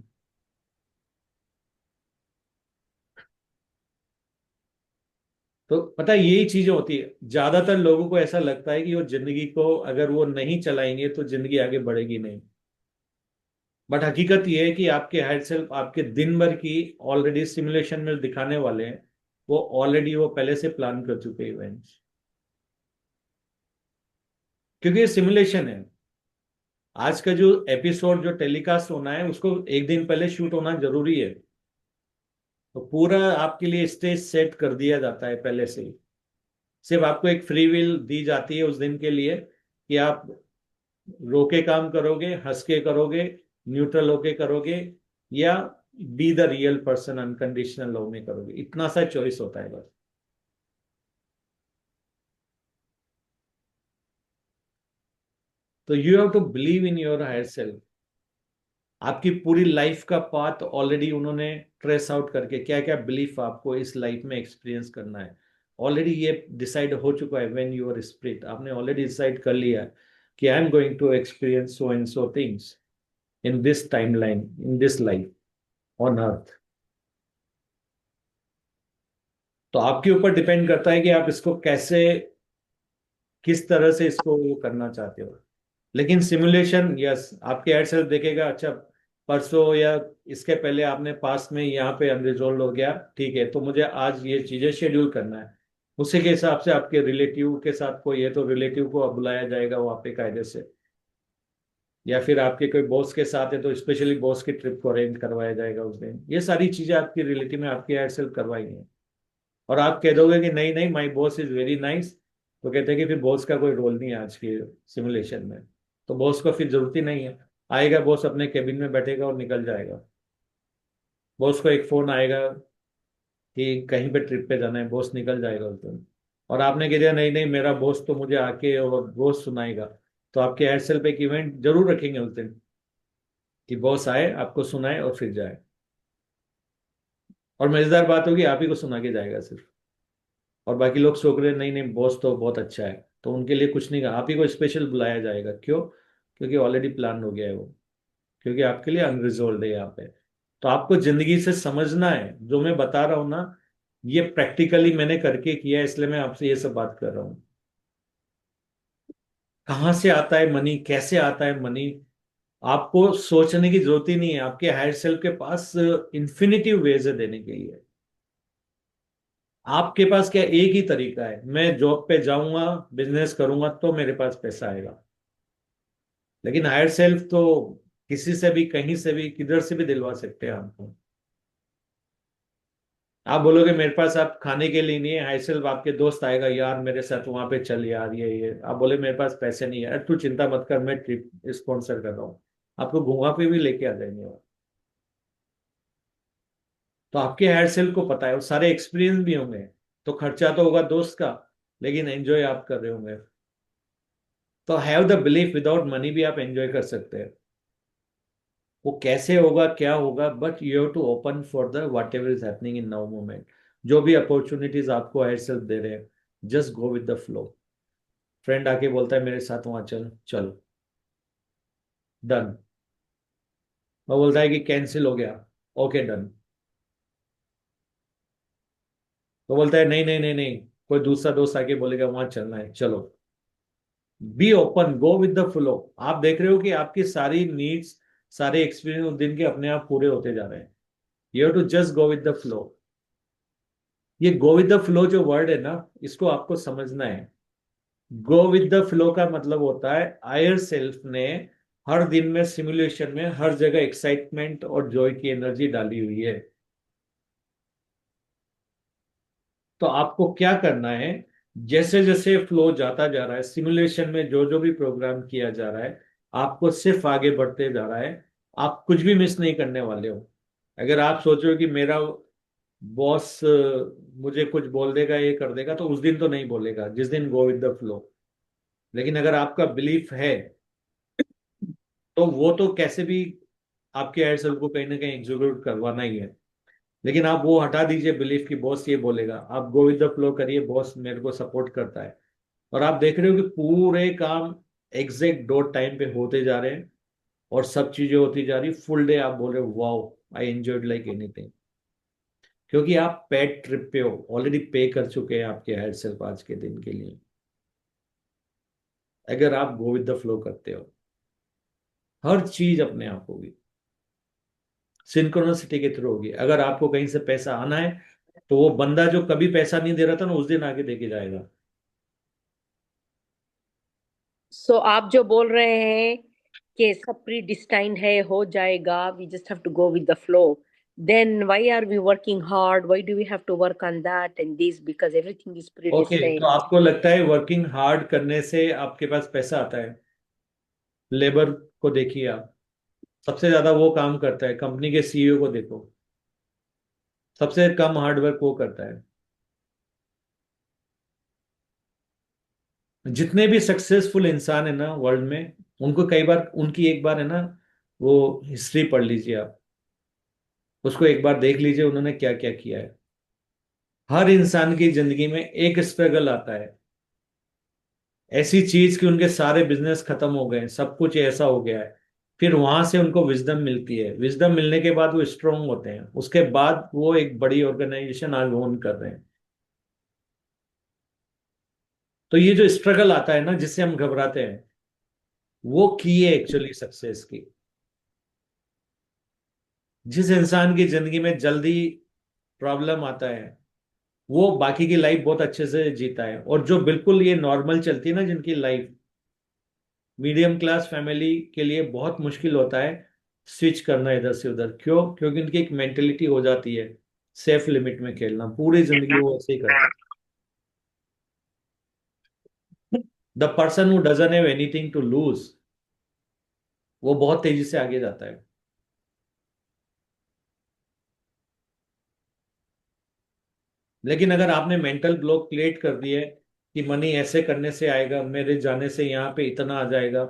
तो पता है यही चीजें होती है, ज्यादातर लोगों को ऐसा लगता है कि वो जिंदगी को अगर वो नहीं चलाएंगे तो जिंदगी आगे बढ़ेगी नहीं। बट हकीकत ये है कि आपके हायर सेल्फ आपके दिन भर की ऑलरेडी सिमुलेशन में दिखाने वाले हैं, वो ऑलरेडी वो पहले से प्लान कर चुके इवेंट्स, क्योंकि ये सिमुलेशन है। आज का जो एपिसोड जो टेलीकास्ट होना है उसको एक दिन पहले शूट होना जरूरी है। तो पूरा आपके लिए स्टेज सेट कर दिया जाता है पहले से ही। सिर्फ आपको एक फ्री विल दी जाती है उस दिन के लिए कि आप रो के काम करोगे, हंस के करोगे, न्यूट्रल होके करोगे, या be the real person unconditional love में करोगे। इतना सा चॉइस होता है बस। तो you have to believe in your higher self. आपकी पूरी लाइफ का पाथ ऑलरेडी उन्होंने ट्रेस आउट करके क्या क्या बिलीफ आपको इस लाइफ में एक्सपीरियंस करना है, ऑलरेडी ये डिसाइड हो चुका है। व्हेन यू आर स्पिरिट, आपने ऑलरेडी डिसाइड कर लिया है कि I am going to experience so and so things in this timeline, in this life on earth. तो आपके ऊपर डिपेंड करता है कि आप इसको कैसे, किस तरह से इसको वो करना चाहते हो। लेकिन सिमुलेशन, यस, आपके एड सेल्फ देखेगा, अच्छा परसों या इसके पहले आपने पास में यहाँ पे अनरिजोल्व हो गया, ठीक है, तो मुझे आज ये चीजें शेड्यूल करना है। उसी के हिसाब से आपके रिलेटिव के साथ कोई है तो रिलेटिव को बुलाया जाएगा वहाँ पे कायदे से, या फिर आपके कोई बॉस के साथ है तो स्पेशली बॉस की ट्रिप को अरेंज करवाया जाएगा उस दिन। ये सारी चीजें आपकी रिलेटिव में आपकी एड सेल्फ करवाएंगे। और आप कह दोगे कि नहीं नहीं, my boss is very nice, तो कहते हैं कि फिर बॉस का कोई रोल नहीं है आज के सिमुलेशन में, तो बॉस को फिर जरूरत ही नहीं है। आएगा बॉस, अपने केबिन में बैठेगा और निकल जाएगा। बॉस को एक फोन आएगा कि कहीं पे ट्रिप पे जाना है, बॉस निकल जाएगा उस दिन। और आपने कह दिया नहीं नहीं, मेरा बॉस तो मुझे आके और रोज सुनाएगा, तो आपके एयरसेल पे एक इवेंट जरूर रखेंगे उस दिन कि बॉस आए, आपको सुनाए और फिर जाए। और मजेदार बात होगी, आप ही को सुना के जाएगा सिर्फ, और बाकी लोग सोच रहे हैं, नहीं नहीं बॉस तो बहुत अच्छा है, तो उनके लिए कुछ नहीं कहा, आप ही को स्पेशल बुलाया जाएगा। क्यों? क्योंकि ऑलरेडी प्लान हो गया है वो, क्योंकि आपके लिए अनरिजोल्व है यहाँ पे। तो आपको जिंदगी से समझना है, जो मैं बता रहा हूं ना, ये प्रैक्टिकली मैंने करके किया है, इसलिए मैं आपसे ये सब बात कर रहा हूँ। कहाँ से आता है मनी, कैसे आता है मनी, आपको सोचने की जरूरत ही नहीं है। आपके हायर सेल्फ के पास इन्फिनिटिव वेज है देने के लिए। आपके पास क्या, एक ही तरीका है, मैं जॉब पे जाऊंगा, बिजनेस करूंगा तो मेरे पास पैसा आएगा। लेकिन हायर सेल्फ तो किसी से भी, कहीं से भी, किधर से भी दिलवा सकते हैं आपको। आप बोलोगे मेरे पास आप खाने के लिए नहीं है, हायर सेल्फ आपके दोस्त आएगा, यार मेरे साथ वहां पे चल यार, ये आप बोले मेरे पास पैसे नहीं है, अरे तू चिंता मत कर, मैं ट्रिप स्पॉन्सर कर रहा हूँ, आपको गोवा पे भी लेके आ जाएंगे वो। तो आपके हायर सेल्फ को पता है, वो सारे एक्सपीरियंस भी होंगे, तो खर्चा तो होगा दोस्त का, लेकिन एंजॉय आप कर रहे होंगे। तो have the belief, without money भी आप एंजॉय कर सकते हैं। वो कैसे होगा, क्या होगा, but you have to open for the whatever is happening in now moment. जो भी अपॉर्चुनिटीज आपको हायर सेल्फ दे रहे हैं, just go with the flow. Friend आके बोलता है मेरे साथ वहां चल, चल, डन। वो बोलता है कि कैंसिल हो गया, ओके डन। तो बोलता है नहीं नहीं नहीं नहीं, कोई दूसरा दोस्त आके बोलेगा वहां चलना है, चलो। Be open, go with the flow. आप देख रहे हो कि आपकी सारी नीड्स, सारे एक्सपीरियंस उस दिन के अपने आप पूरे होते जा रहे हैं। You have to just go with the flow. ये गो विद द फ्लो जो वर्ड है ना, इसको आपको समझना है। गो विद द फ्लो का मतलब होता है हायर सेल्फ ने हर दिन में, सिमुलेशन में, हर जगह एक्साइटमेंट और जॉय की एनर्जी डाली हुई है। तो आपको क्या करना है, जैसे जैसे फ्लो जाता जा रहा है, सिमुलेशन में जो जो भी प्रोग्राम किया जा रहा है, आपको सिर्फ आगे बढ़ते जा रहा है। आप कुछ भी मिस नहीं करने वाले हो। अगर आप सोचो कि मेरा बॉस मुझे कुछ बोल देगा, ये कर देगा, तो उस दिन तो नहीं बोलेगा, जिस दिन गो विद द फ्लो। लेकिन अगर आपका बिलीफ है, तो वो तो कैसे भी आपके एड सेल को कहीं ना कहीं एग्जीक्यूट करवाना ही है। लेकिन आप वो हटा दीजिए बिलीफ की बॉस ये बोलेगा, आप गो विद द फ्लो करिए, बॉस मेरे को सपोर्ट करता है। और आप देख रहे हो कि पूरे काम एग्जैक्ट डॉट टाइम पे होते जा रहे हैं, और सब चीजें होती जा रही, फुल डे आप बोल रहे हो wow, I enjoyed like anything. क्योंकि आप पेड ट्रिप पे हो, ऑलरेडी पे कर चुके हैं आपके हेड सिर्फ आज के दिन के लिए। अगर आप गो विद द फ्लो करते हो, हर चीज अपने आप होगी, सिंक्रोनिसिटी के थ्रू होगी। अगर आपको कहीं से पैसा आना है, तो वो बंदा जो कभी पैसा नहीं दे रहा था ना, उस दिन आके देके जाएगा। सो आप जो बोल रहे हैं कि सब प्री डिस्टाइंड है, हो जाएगा, we just have to go with the flow, then why are we working hard, why do we have to work on that and this, because everything is pre okay, तो destined. आपको लगता है working hard करने से आपके पास पैसा आता है? लेबर को देखिए आप, सबसे ज्यादा वो काम करता है, कंपनी के सीईओ को देखो, सबसे कम हार्डवर्क वो करता है। जितने भी सक्सेसफुल इंसान है ना वर्ल्ड में, उनको कई बार, उनकी एक बार है ना, वो हिस्ट्री पढ़ लीजिए आप, उसको एक बार देख लीजिए उन्होंने क्या क्या किया है। हर इंसान की जिंदगी में एक स्ट्रगल आता है, ऐसी चीज कि उनके सारे बिजनेस खत्म हो गए, सब कुछ ऐसा हो गया है। फिर वहां से उनको विजडम मिलती है, विजडम मिलने के बाद वो स्ट्रांग होते हैं, उसके बाद वो एक बड़ी ऑर्गेनाइजेशन आज ओन कर रहे हैं। तो ये जो स्ट्रगल आता है ना जिससे हम घबराते हैं, वो की है एक्चुअली सक्सेस की। जिस इंसान की जिंदगी में जल्दी प्रॉब्लम आता है वो बाकी की लाइफ बहुत अच्छे से जीता है। और जो बिल्कुल ये नॉर्मल चलती है ना जिनकी लाइफ, मीडियम क्लास फैमिली के लिए बहुत मुश्किल होता है स्विच करना इधर से उधर। क्यों? क्योंकि उनकी एक मेंटेलिटी हो जाती है सेफ लिमिट में खेलना, पूरी जिंदगी वो ऐसे ही करता है। The person who doesn't have anything to lose, वो बहुत तेजी से आगे जाता है। लेकिन अगर आपने मेंटल ब्लॉक क्रिएट कर दिए कि मनी ऐसे करने से आएगा, मेरे जाने से यहाँ पे इतना आ जाएगा,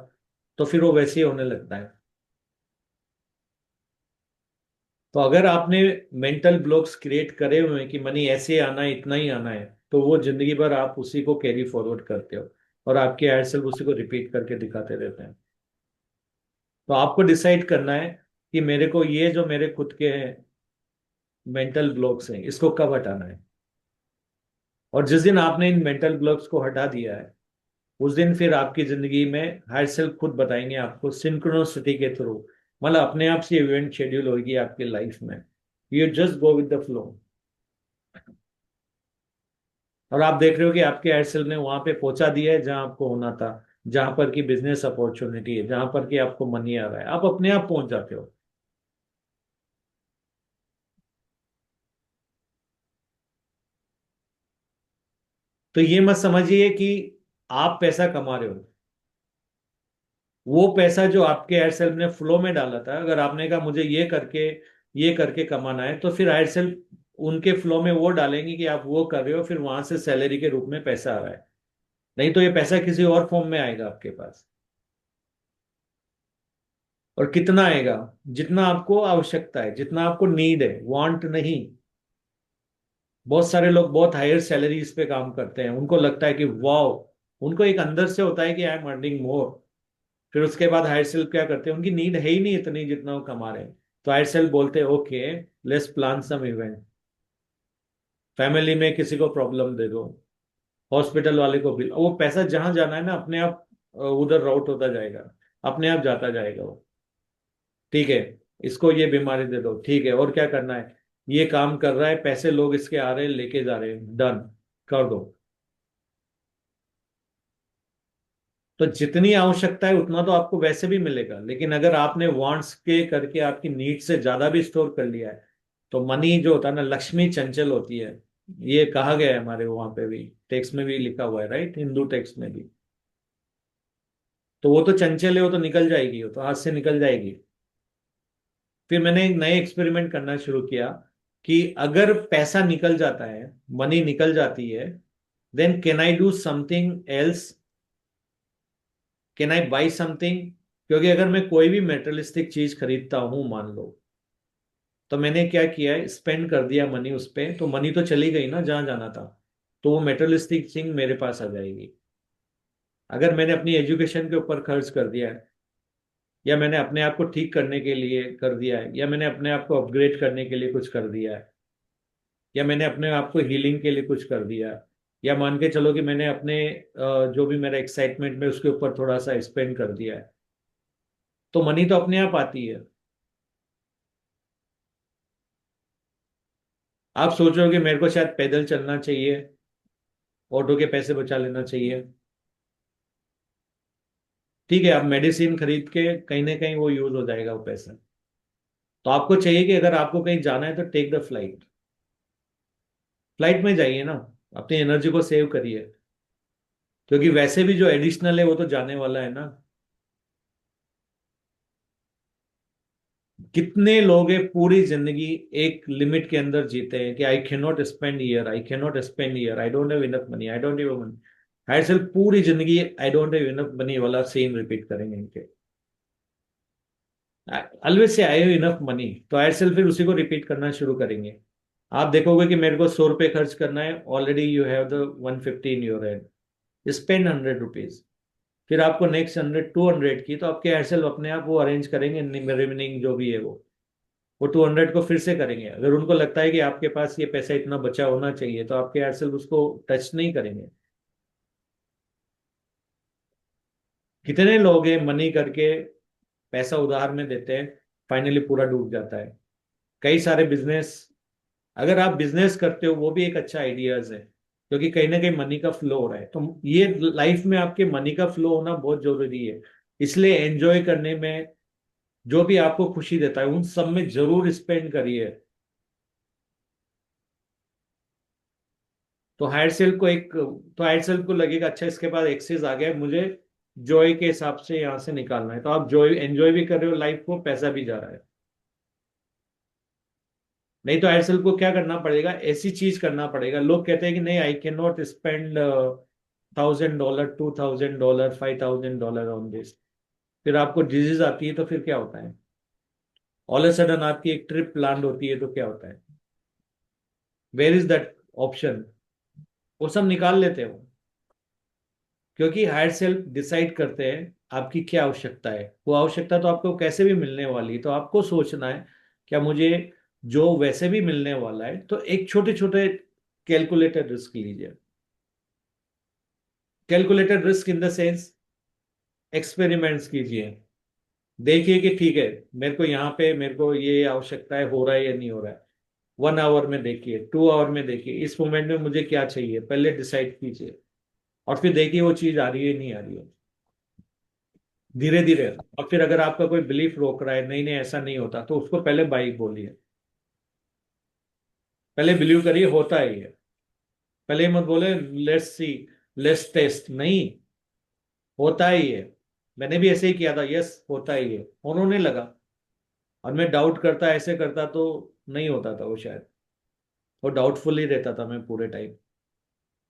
तो फिर वो वैसे ही होने लगता है। तो अगर आपने मेंटल ब्लॉक्स क्रिएट करे हुए हैं कि मनी ऐसे आना है, इतना ही आना है, तो वो जिंदगी भर आप उसी को कैरी फॉरवर्ड करते हो और आपके हायर सेल्फ उसी को रिपीट करके दिखाते रहते हैं। तो आपको डिसाइड करना है कि मेरे को ये जो मेरे खुद के मेंटल ब्लॉक्स हैं इसको कब हटाना है। और जिस दिन आपने इन मेंटल ब्लॉक्स को हटा दिया है उस दिन फिर आपकी जिंदगी में हायर सेल्फ खुद बताएंगे आपको सिंक्रोनिसिटी के थ्रू, मतलब अपने आप से इवेंट शेड्यूल होगी आपकी लाइफ में। You just go with the flow. और आप देख रहे हो कि आपके हायर सेल्फ ने वहां पे पहुंचा दिया है जहां आपको होना था, जहां पर की बिजनेस अपॉर्चुनिटी है, जहां पर की आपको मनी आ रहा है, आप अपने आप पहुंच जाते हो। तो ये मत समझिए कि आप पैसा कमा रहे हो। वो पैसा जो आपके हायर सेल्फ ने फ्लो में डाला था, अगर आपने कहा मुझे ये करके कमाना है, तो फिर हायर सेल्फ उनके फ्लो में वो डालेंगे कि आप वो कर रहे हो, फिर वहां से सैलरी के रूप में पैसा आ रहा है। नहीं तो ये पैसा किसी और फॉर्म में आएगा आपके पास। और कितना आएगा? जितना आपको आवश्यकता है, जितना आपको नीड है, वांट नहीं। बहुत सारे लोग बहुत हायर सैलरीज पे काम करते हैं, उनको लगता है कि वाह, उनको एक अंदर से होता है कि आई एम अर्निंग मोर। फिर उसके बाद हायर सेल्फ क्या करते हैं, उनकी नीड है ही नहीं इतनी जितना वो कमा रहे हैं। तो हायर सेल्फ बोलते हैं okay, let's plan some event. Family में किसी को प्रॉब्लम दे दो, हॉस्पिटल वाले को बिल, वो पैसा जहां जाना है ना अपने आप उधर राउट होता जाएगा, अपने आप जाता जाएगा वो। ठीक है, इसको ये बीमारी दे दो, ठीक है, और क्या करना है, ये काम कर रहा है, पैसे लोग इसके आ रहे हैं लेके जा रहे हैं, डन, कर दो। तो जितनी आवश्यकता है उतना तो आपको वैसे भी मिलेगा, लेकिन अगर आपने वांट्स के करके आपकी नीड से ज्यादा भी स्टोर कर लिया है, तो मनी जो होता है ना, लक्ष्मी चंचल होती है। ये कहा गया है हमारे वहां पे भी, टेक्स्ट में भी लिखा हुआ है, राइट, हिंदू टेक्स्ट में भी। तो वो तो चंचल है, वो तो निकल जाएगी, वो तो हाथ से निकल जाएगी। फिर मैंने एक नए एक्सपेरिमेंट करना शुरू किया कि अगर पैसा निकल जाता है, मनी निकल जाती है, then can I do something else, can I buy something. क्योंकि अगर मैं कोई भी मेटेरियलिस्टिक चीज खरीदता हूं मान लो, तो मैंने क्या किया है, स्पेंड कर दिया मनी उस पे, तो मनी तो चली गई ना जहां जाना था, तो वो मेटेरियलिस्टिक थिंग मेरे पास आ जाएगी। अगर मैंने अपनी एजुकेशन के ऊपर खर्च कर दिया है, या मैंने अपने आप को ठीक करने के लिए कर दिया है, या मैंने अपने आप को अपग्रेड करने के लिए कुछ कर दिया है, या मैंने अपने आप को हीलिंग के लिए कुछ कर दिया है, या मान के चलो कि मैंने अपने जो भी मेरा एक्साइटमेंट में उसके ऊपर थोड़ा सा स्पेंड कर दिया है, तो मनी तो अपने आप आती है। आप सोच रहे हो कि मेरे को शायद पैदल चलना चाहिए, ऑटो के पैसे बचा लेना चाहिए। ठीक है, आप मेडिसिन खरीद के कहीं ना कहीं वो यूज हो जाएगा वो पैसा। तो आपको चाहिए कि अगर आपको कहीं जाना है तो टेक द फ्लाइट। फ्लाइट में जाइए ना, अपनी एनर्जी को सेव करिए, क्योंकि वैसे भी जो एडिशनल है वो तो जाने वाला है ना। कितने लोग हैं पूरी जिंदगी एक लिमिट के अंदर जीते हैं कि I can not spend year, I can not spend year, I don't have enough money, I don't have money. Higher self पूरी जिंदगी I don't have enough money वाला सेम रिपीट करेंगे इनके। Always say I have enough money, तो higher self फिर उसी को repeat करना शुरू करेंगे। आप देखोगे कि मेरे को 100 रुपये खर्च करना है, already you have the 150 in your hand, spend 100 rupees. फिर आपको नेक्स्ट 100 200 की, तो आपके हायर सेल्फ अपने आप वो अरेंज करेंगे, रिमेनिंग जो भी है वो 200 को फिर से करेंगे। अगर उनको लगता है कि आपके पास ये पैसा इतना बचा होना चाहिए, तो आपके हायर सेल्फ उसको टच नहीं करेंगे। कितने लोग हैं मनी करके पैसा उधार में देते हैं, फाइनली पूरा डूब जाता है। कई सारे बिजनेस, अगर आप बिजनेस करते हो वो भी एक अच्छा आइडियाज है, क्योंकि कहीं ना कहीं मनी का फ्लो हो रहा है। तो ये लाइफ में आपके मनी का फ्लो होना बहुत जरूरी है। इसलिए एंजॉय करने में, जो भी आपको खुशी देता है उन सब में जरूर स्पेंड करिए। तो हायर सेल्फ को एक, तो हायर सेल्फ को लगेगा अच्छा इसके पास एक्सेस आ गया है, मुझे जॉय के हिसाब से यहाँ से निकालना है। तो आप जॉय एंजॉय भी कर रहे हो लाइफ को, पैसा भी जा रहा है। नहीं तो हायर सेल्फ को क्या करना पड़ेगा, ऐसी चीज करना पड़ेगा। लोग कहते हैं कि नहीं, I can not spend $1,000, $2,000, $5,000 on this. फिर आपको डिजीज आती है तो फिर क्या होता है? ऑल ए सडन आपकी एक ट्रिप प्लान होती है तो क्या होता है? Where is that option? वो सब निकाल लेते हो, क्योंकि हायर सेल्फ डिसाइड करते हैं आपकी क्या आवश्यकता है। वो आवश्यकता तो आपको कैसे भी मिलने वाली है, तो आपको सोचना है क्या मुझे जो वैसे भी मिलने वाला है। तो एक छोटे छोटे कैलकुलेटेड रिस्क लीजिए। Calculated risk in the sense, experiments कीजिए। देखिए कि ठीक है, मेरे को यहाँ पे मेरे को ये आवश्यकता है, हो रहा है या नहीं हो रहा है। 1 आवर में देखिए, 2 आवर में देखिए, इस मोमेंट में मुझे क्या चाहिए पहले डिसाइड कीजिए। और फिर देखिए वो चीज आ रही है नहीं आ रही है, धीरे धीरे। और फिर अगर आपका कोई बिलीफ रोक रहा है, नहीं नहीं ऐसा नहीं होता, तो उसको पहले बाई बोलिए। पहले बिलीव करिए होता है ये। पहले ही मत बोले लेट्स सी, लेट्स टेस्ट। नहीं, होता है ये। मैंने भी ऐसे ही किया था, यस होता है ये, उन्होंने लगा। और मैं डाउट करता, ऐसे करता तो नहीं होता था वो शायद। वो डाउटफुल ही रहता था मैं पूरे टाइम।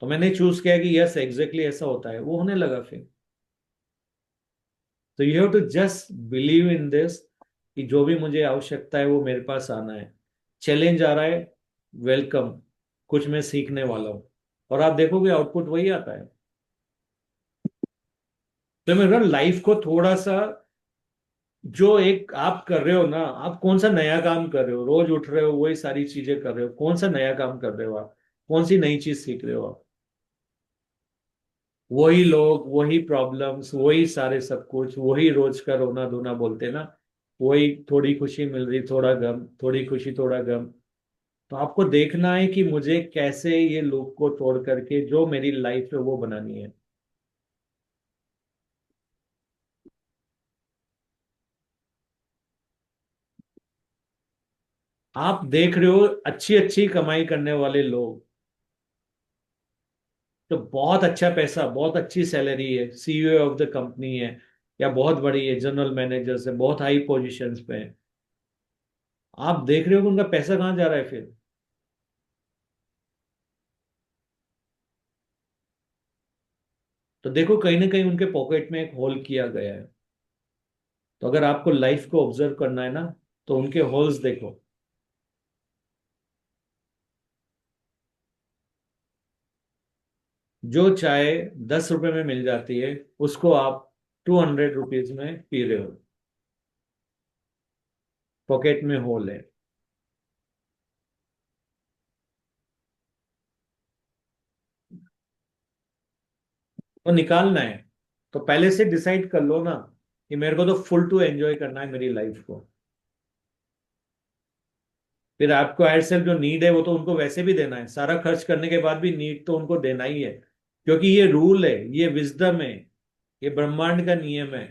तो मैंने चूज किया कि यस एग्जैक्टली ऐसा होता है, वो होने लगा फिर। तो you have to just believe in this, कि जो भी मुझे आवश्यकता है वो मेरे पास आना है। चैलेंज आ रहा है, वेलकम, कुछ मैं सीखने वाला हूँ। और आप देखोगे आउटपुट वही आता है। तो मेरा लाइफ को थोड़ा सा, जो एक आप कर रहे हो ना, आप कौन सा नया काम कर रहे हो? रोज उठ रहे हो वही सारी चीजें कर रहे हो, कौन सा नया काम कर रहे हो आप? कौन सी नई चीज सीख रहे हो आप? वही लोग, वही प्रॉब्लम्स, वही सारे सब कुछ, वही रोज का रोना धोना बोलते ना। वही थोड़ी खुशी मिल रही, थोड़ा गम, थोड़ी खुशी थोड़ा गम। तो आपको देखना है कि मुझे कैसे ये लूप को तोड़ करके जो मेरी लाइफ है वो बनानी है। आप देख रहे हो अच्छी अच्छी कमाई करने वाले लोग, तो बहुत अच्छा पैसा, बहुत अच्छी सैलरी है, सीईओ ऑफ द कंपनी है, या बहुत बड़ी है, जनरल मैनेजर्स है, बहुत हाई पोजीशंस पे है। आप देख रहे हो कि उनका पैसा कहाँ जा रहा है फिर? तो देखो कहीं ना कहीं उनके पॉकेट में एक होल किया गया है। तो अगर आपको लाइफ को ऑब्जर्व करना है ना, तो उनके होल्स देखो। जो चाय 10 रुपए में मिल जाती है, उसको आप 200 रुपीज में पी रहे हो। पॉकेट में होल है। तो निकालना है। तो पहले से डिसाइड कर लो ना, कि मेरे को तो फुल टू एंजॉय करना है मेरी लाइफ को। फिर आपको एड सेल्फ जो नीड है वो तो उनको वैसे भी देना है, सारा खर्च करने के बाद भी नीड तो उनको देना ही है। क्योंकि ये रूल है, ये विजडम है, ये ब्रह्मांड का नियम है,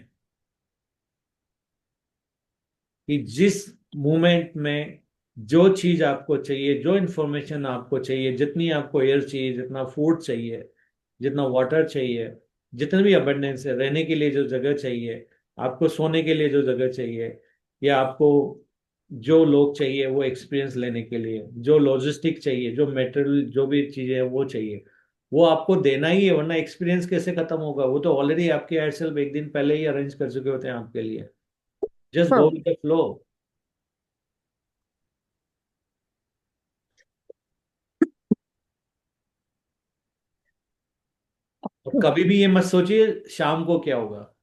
कि जिस मोमेंट में जो चीज आपको चाहिए, जो इंफॉर्मेशन आपको चाहिए, जितनी आपको एयर चाहिए, जितना फूड चाहिए, जितना वाटर चाहिए, जितने भी अबंडेंस है, रहने के लिए जो जगह चाहिए, आपको सोने के लिए जो जगह चाहिए, या आपको जो लोग चाहिए वो एक्सपीरियंस लेने के लिए, जो लॉजिस्टिक चाहिए, जो मेटेरियल जो भी चीजें हैं वो चाहिए, वो आपको देना ही है। वरना एक्सपीरियंस कैसे खत्म होगा? वो तो ऑलरेडी आपके एड सेल्फ एक दिन पहले ही अरेंज कर चुके होते हैं आपके लिए। Just go Hmm. With the flow. और कभी भी ये मत सोचिए शाम को क्या होगा।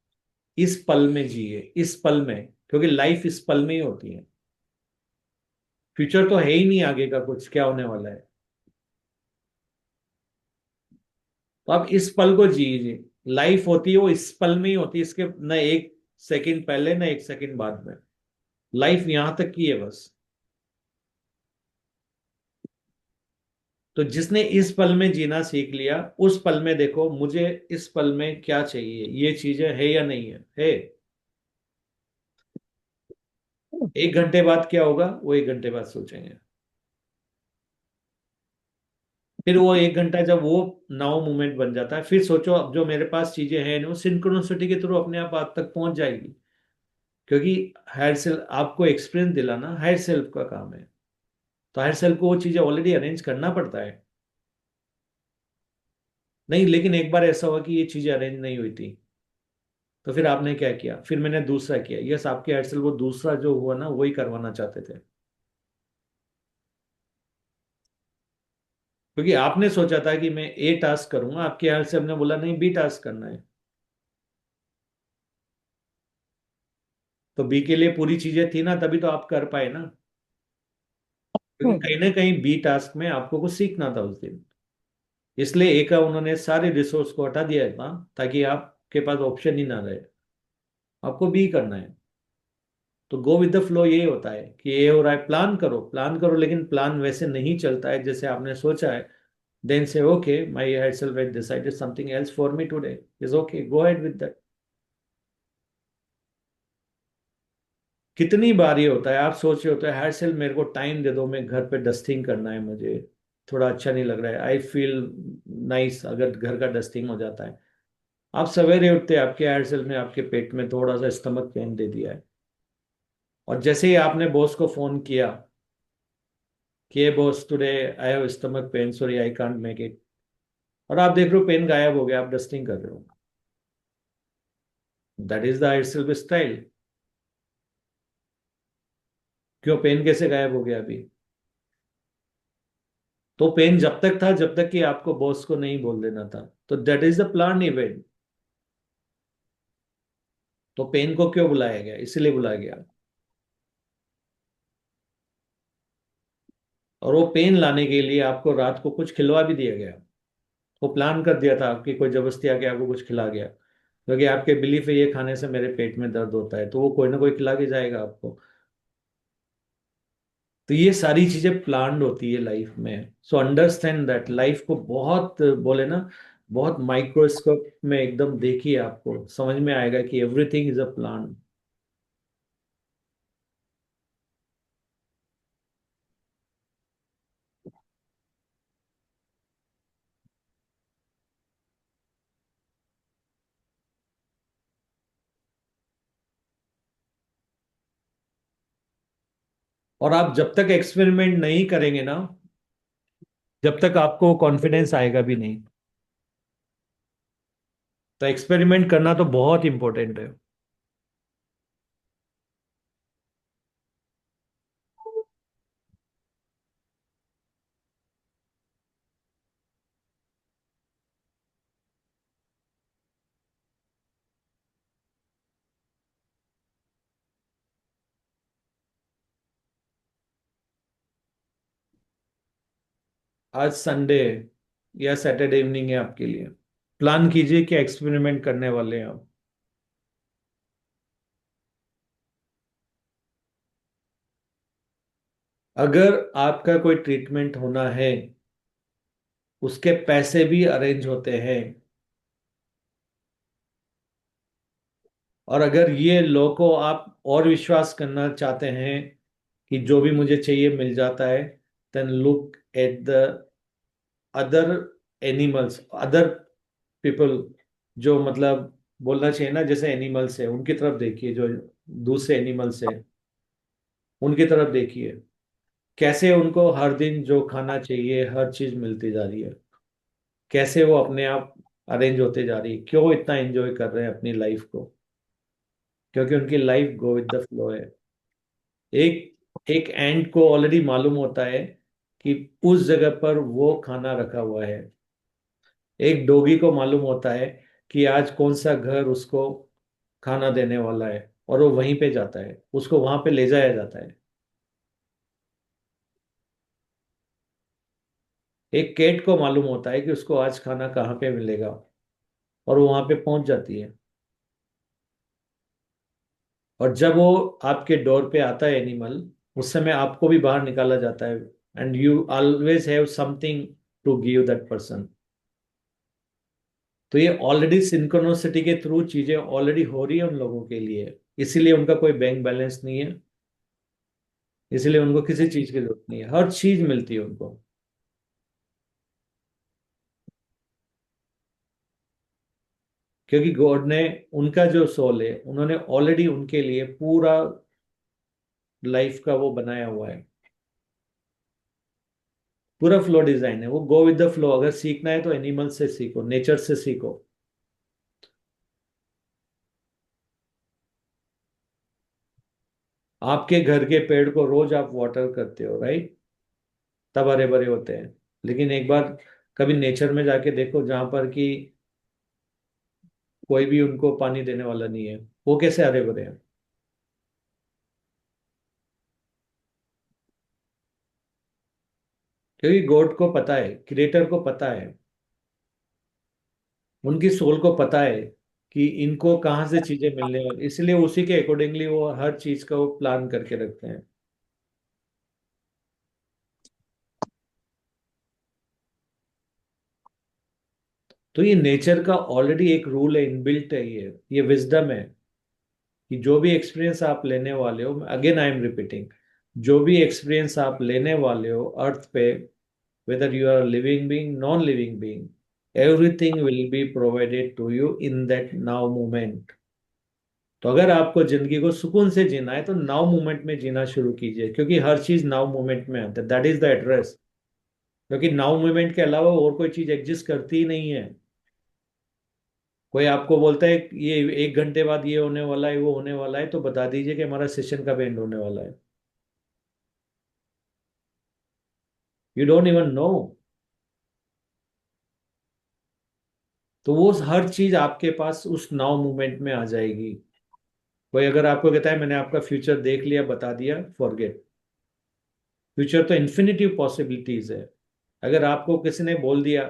इस पल में जिए, इस पल में, क्योंकि लाइफ इस पल में ही होती है। फ्यूचर तो है ही नहीं, आगे का कुछ क्या होने वाला है। तो आप इस पल को जिए। लाइफ होती है वो इस पल में ही होती है, इसके न एक सेकंड पहले न एक सेकंड बाद में। लाइफ यहां तक की है बस। तो जिसने इस पल में जीना सीख लिया, उस पल में देखो मुझे इस पल में क्या चाहिए, ये चीजें है या नहीं है। 1 घंटे बाद क्या होगा वो 1 घंटे बाद सोचेंगे। फिर वो 1 घंटा जब वो नाउ मूवमेंट बन जाता है, फिर सोचो अब जो मेरे पास चीजें हैं वो सिंक्रोनिसिटी के थ्रू अपने आप आज तक पहुंच जाएगी। क्योंकि हायर सेल्फ आपको एक्सपीरियंस दिलाना हायर सेल्फ का काम है। तो हायर सेल्फ को वो चीजें ऑलरेडी अरेंज करना पड़ता है। नहीं, लेकिन एक बार ऐसा हुआ कि ये चीजें अरेंज नहीं हुई थी, तो फिर आपने क्या किया? फिर मैंने दूसरा किया। यस, आपके हायर सेल्फ वो दूसरा जो हुआ ना वही करवाना चाहते थे। क्योंकि आपने सोचा था कि मैं ए टास्क करूंगा, आपके हायर सेल्फ ने बोला नहीं बी टास्क करना है। तो बी के लिए पूरी चीजें थी ना, तभी तो आप कर पाए ना। क्योंकि हम्म कहीं ना कहीं बी टास्क में आपको कुछ सीखना था उस दिन। इसलिए ए का उन्होंने सारे रिसोर्स को हटा दिया था, ताकि आपके पास ऑप्शन ही ना रहे। आपको बी करना है। तो गो विद द फ्लो यही होता है कि ये हो रहा है, प्लान करो प्लान करो, लेकिन प्लान वैसे नहीं चलता है जैसे आपने सोचा है। देन से okay, my head self had decided something else for me today, is okay, go ahead with that. कितनी बार ये होता है, आप सोच रहे होते हैं हायर सेल्फ मेरे को टाइम दे दो, मैं घर पे डस्टिंग करना है, मुझे थोड़ा अच्छा नहीं लग रहा है, आई फील नाइस अगर घर का डस्टिंग हो जाता है। आप सवेरे उठते हैं, आपके हायर सेल्फ ने आपके पेट में थोड़ा सा स्टमक पेन दे दिया है। और जैसे ही आपने बॉस को फोन किया कि boss today I have stomach pain, sorry I can't make it, और आप देख रहे हो पेन गायब हो गया, आप डस्टिंग कर रहे हो। That is the higher self style. क्यों? पेन कैसे गायब हो गया अभी? तो पेन जब तक था जब तक कि आपको बॉस को नहीं बोल देना था। तो that is the plan event. तो पेन को क्यों बुलाया गया? इसलिए बुलाया गया। और वो पेन लाने के लिए आपको रात को कुछ खिलवा भी दिया गया। वो प्लान कर दिया था आपकी, कोई जबरदस्ती आके आपको कुछ खिला गया, क्योंकि आपके बिलीफ है ये खाने से मेरे पेट में दर्द होता है, तो वो कोई ना कोई खिला के जाएगा आपको। तो ये सारी चीजें प्लान्ड होती है लाइफ में। सो अंडरस्टैंड दैट लाइफ को बहुत बोले ना, बहुत माइक्रोस्कोप में एकदम देखिए, आपको समझ में आएगा कि एवरीथिंग इज अ प्लान। और आप जब तक एक्सपेरिमेंट नहीं करेंगे ना, जब तक आपको कॉन्फिडेंस आएगा भी नहीं। तो एक्सपेरिमेंट करना तो बहुत इंपॉर्टेंट है। आज संडे या सैटरडे इवनिंग है आपके लिए। प्लान कीजिए कि एक्सपेरिमेंट करने वाले हैं आप। अगर आपका कोई ट्रीटमेंट होना है, उसके पैसे भी अरेंज होते हैं। और अगर ये लो को आप और विश्वास करना चाहते हैं कि जो भी मुझे चाहिए मिल जाता है, then look at the other animals, other people, जो मतलब बोलना चाहिए ना जैसे एनिमल्स है, उनकी तरफ देखिए, जो दूसरे एनिमल्स है उनकी तरफ देखिए। कैसे उनको हर दिन जो खाना चाहिए हर चीज मिलती जा रही है, कैसे वो अपने आप अरेंज होते जा रही है, क्यों इतना एंजॉय कर रहे हैं अपनी लाइफ को? क्योंकि उनकी life go with the flow है। एक एक एंड को ऑलरेडी मालूम होता है कि उस जगह पर वो खाना रखा हुआ है। एक डोगी को मालूम होता है कि आज कौन सा घर उसको खाना देने वाला है, और वो वहीं पे जाता है, उसको वहां पे ले जाया जाता है। एक कैट को मालूम होता है कि उसको आज खाना कहाँ पे मिलेगा, और वो वहां पे पहुंच जाती है। और जब वो आपके डोर पे आता है एनिमल, उस समय आपको भी बाहर निकाला जाता है, and you always have something to give that person. तो ये ऑलरेडी सिंक्रोनिसिटी के थ्रू चीजें ऑलरेडी हो रही है उन लोगों के लिए, इसीलिए उनका कोई बैंक बैलेंस नहीं है, इसीलिए उनको किसी चीज की जरूरत नहीं है, हर चीज मिलती है उनको। क्योंकि गॉड ने, उनका जो सोल है, उन्होंने ऑलरेडी उनके लिए पूरा लाइफ का वो बनाया हुआ है, पूरा फ्लो डिजाइन है। वो गो विद द फ्लो, अगर सीखना है तो एनिमल से सीखो, नेचर से सीखो। आपके घर के पेड़ को रोज आप वाटर करते हो, राइट? तब हरे भरे होते हैं। लेकिन एक बार कभी नेचर में जाके देखो, जहां पर कि कोई भी उनको पानी देने वाला नहीं है, वो कैसे हरे भरे हैं? क्योंकि गॉड को पता है, क्रिएटर को पता है, उनकी सोल को पता है कि इनको कहाँ से चीजें मिलने वाली, इसलिए उसी के अकॉर्डिंगली वो हर चीज का वो प्लान करके रखते हैं। तो ये नेचर का ऑलरेडी एक रूल है, इनबिल्ट है, ये विजडम है कि जो भी एक्सपीरियंस आप लेने वाले हो, अगेन आई एम रिपीटिंग, जो भी एक्सपीरियंस आप लेने वाले हो अर्थ पे, whether you are living being, non living being, everything will be provided to you in that now moment. तो अगर आपको जिंदगी को सुकून से जीना है तो नाउ मोमेंट में जीना शुरू कीजिए, क्योंकि हर चीज नाउ मोमेंट में आता है, दैट इज द एड्रेस। क्योंकि नाउ मोमेंट के अलावा और कोई चीज एग्जिस्ट करती ही नहीं है। कोई आपको बोलता है ये 1 घंटे बाद ये होने वाला है, वो होने वाला है, तो बता दीजिए कि हमारा सेशन कब एंड होने वाला है। You don't even know. तो वो हर चीज आपके पास उस नाउ मोमेंट में आ जाएगी। कोई अगर आपको कहता है मैंने आपका फ्यूचर देख लिया, बता दिया, फॉरगेट। फ्यूचर तो इन्फिनिटिव पॉसिबिलिटीज है। अगर आपको किसी ने बोल दिया,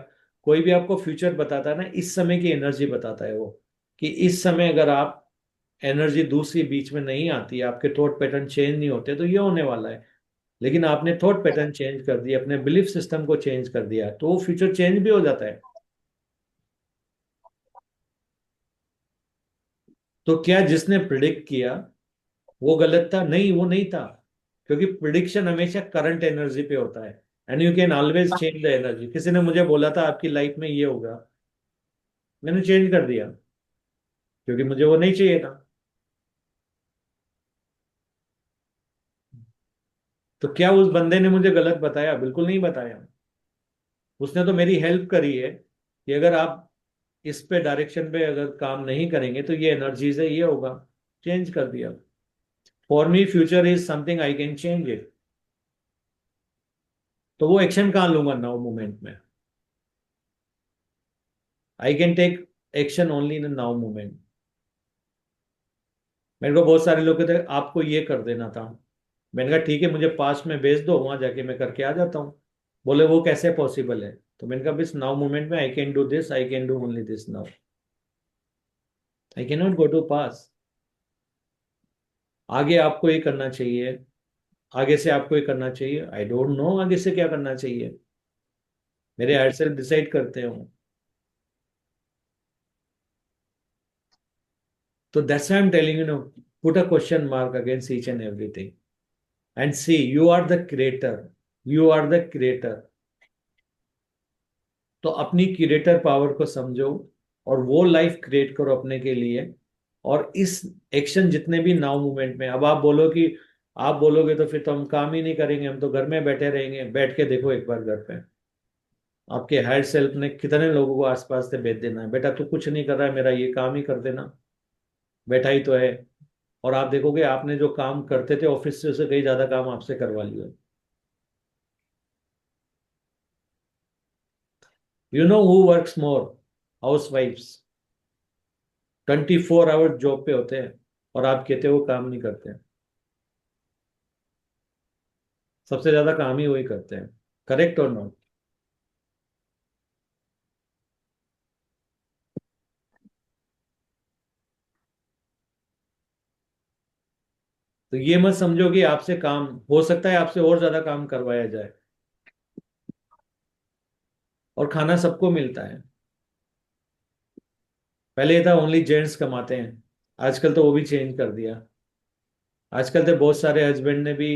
कोई भी आपको फ्यूचर बताता है ना, इस समय की एनर्जी बताता है वो, कि इस समय अगर आप एनर्जी दूसरी बीच में नहीं आती, आपके थॉट पैटर्न चेंज नहीं होते, तो ये होने वाला है। लेकिन आपने थॉट पैटर्न चेंज कर दिया, अपने बिलीफ सिस्टम को चेंज कर दिया, तो वो फ्यूचर चेंज भी हो जाता है। तो क्या जिसने प्रिडिक्ट किया वो गलत था? नहीं, वो नहीं था। क्योंकि प्रिडिक्शन हमेशा करंट एनर्जी पे होता है, and you can always change the energy. किसी ने मुझे बोला था आपकी लाइफ में ये होगा, मैंने चेंज कर दिया, क्योंकि मुझे वो नहीं चाहिए था। तो क्या उस बंदे ने मुझे गलत बताया? बिल्कुल नहीं बताया। उसने तो मेरी हेल्प करी है कि अगर आप इस पे डायरेक्शन पे अगर काम नहीं करेंगे तो ये एनर्जी से ये होगा। चेंज कर दिया। For me future is something I can change it. तो वो एक्शन कहाँ लूंगा नाउ मोमेंट में? I can take action only in now moment. मेरे को बहुत सारे लोग कहते हैं आपको ये कर देना था। मैंने कहा ठीक है, मुझे पास में भेज दो, वहां जाके मैं करके आ जाता हूँ। बोले वो कैसे पॉसिबल है? तो मैंने कहा बस नाउ मोमेंट में I can do this, I can do only this now. I can not go to pass. आगे आपको ये करना चाहिए, आगे से आपको ये करना चाहिए, आई डोंट नो आगे से क्या करना चाहिए। मेरे हायर सेल्फ डिसाइड करते हो। तो that's why I am telling you know, put a question mark against each and everything and see you are the creator. You are the creator. तो अपनी क्रिएटर पावर को समझो और वो लाइफ क्रिएट करो अपने के लिए। और इस एक्शन जितने भी नाउ मूवमेंट में, अब आप बोलो कि आप बोलोगे तो फिर तो हम काम ही नहीं करेंगे, हम तो घर में बैठे रहेंगे। बैठ के देखो एक बार घर पे, आपके हायर सेल्फ ने कितने लोगों को आसपास से भेज देना है, बेटा तू कुछ नहीं कर रहा है, मेरा ये काम ही कर देना, बैठा ही तो है। और आप देखोगे आपने जो काम करते थे ऑफिस से, उससे कहीं ज्यादा काम आपसे करवा लिया। You know who works more? हाउस वाइफ्स। 24 आवर जॉब पे होते हैं, और आप कहते हो वो काम नहीं करते हैं। सबसे ज्यादा काम ही वही करते हैं। करेक्ट और नॉट? तो ये मत समझो कि आपसे काम हो सकता है, आपसे और ज्यादा काम करवाया जाए। और खाना सबको मिलता है। पहले ये था ओनली जेंट्स कमाते हैं, आजकल तो वो भी चेंज कर दिया। आजकल तो बहुत सारे हस्बैंड ने भी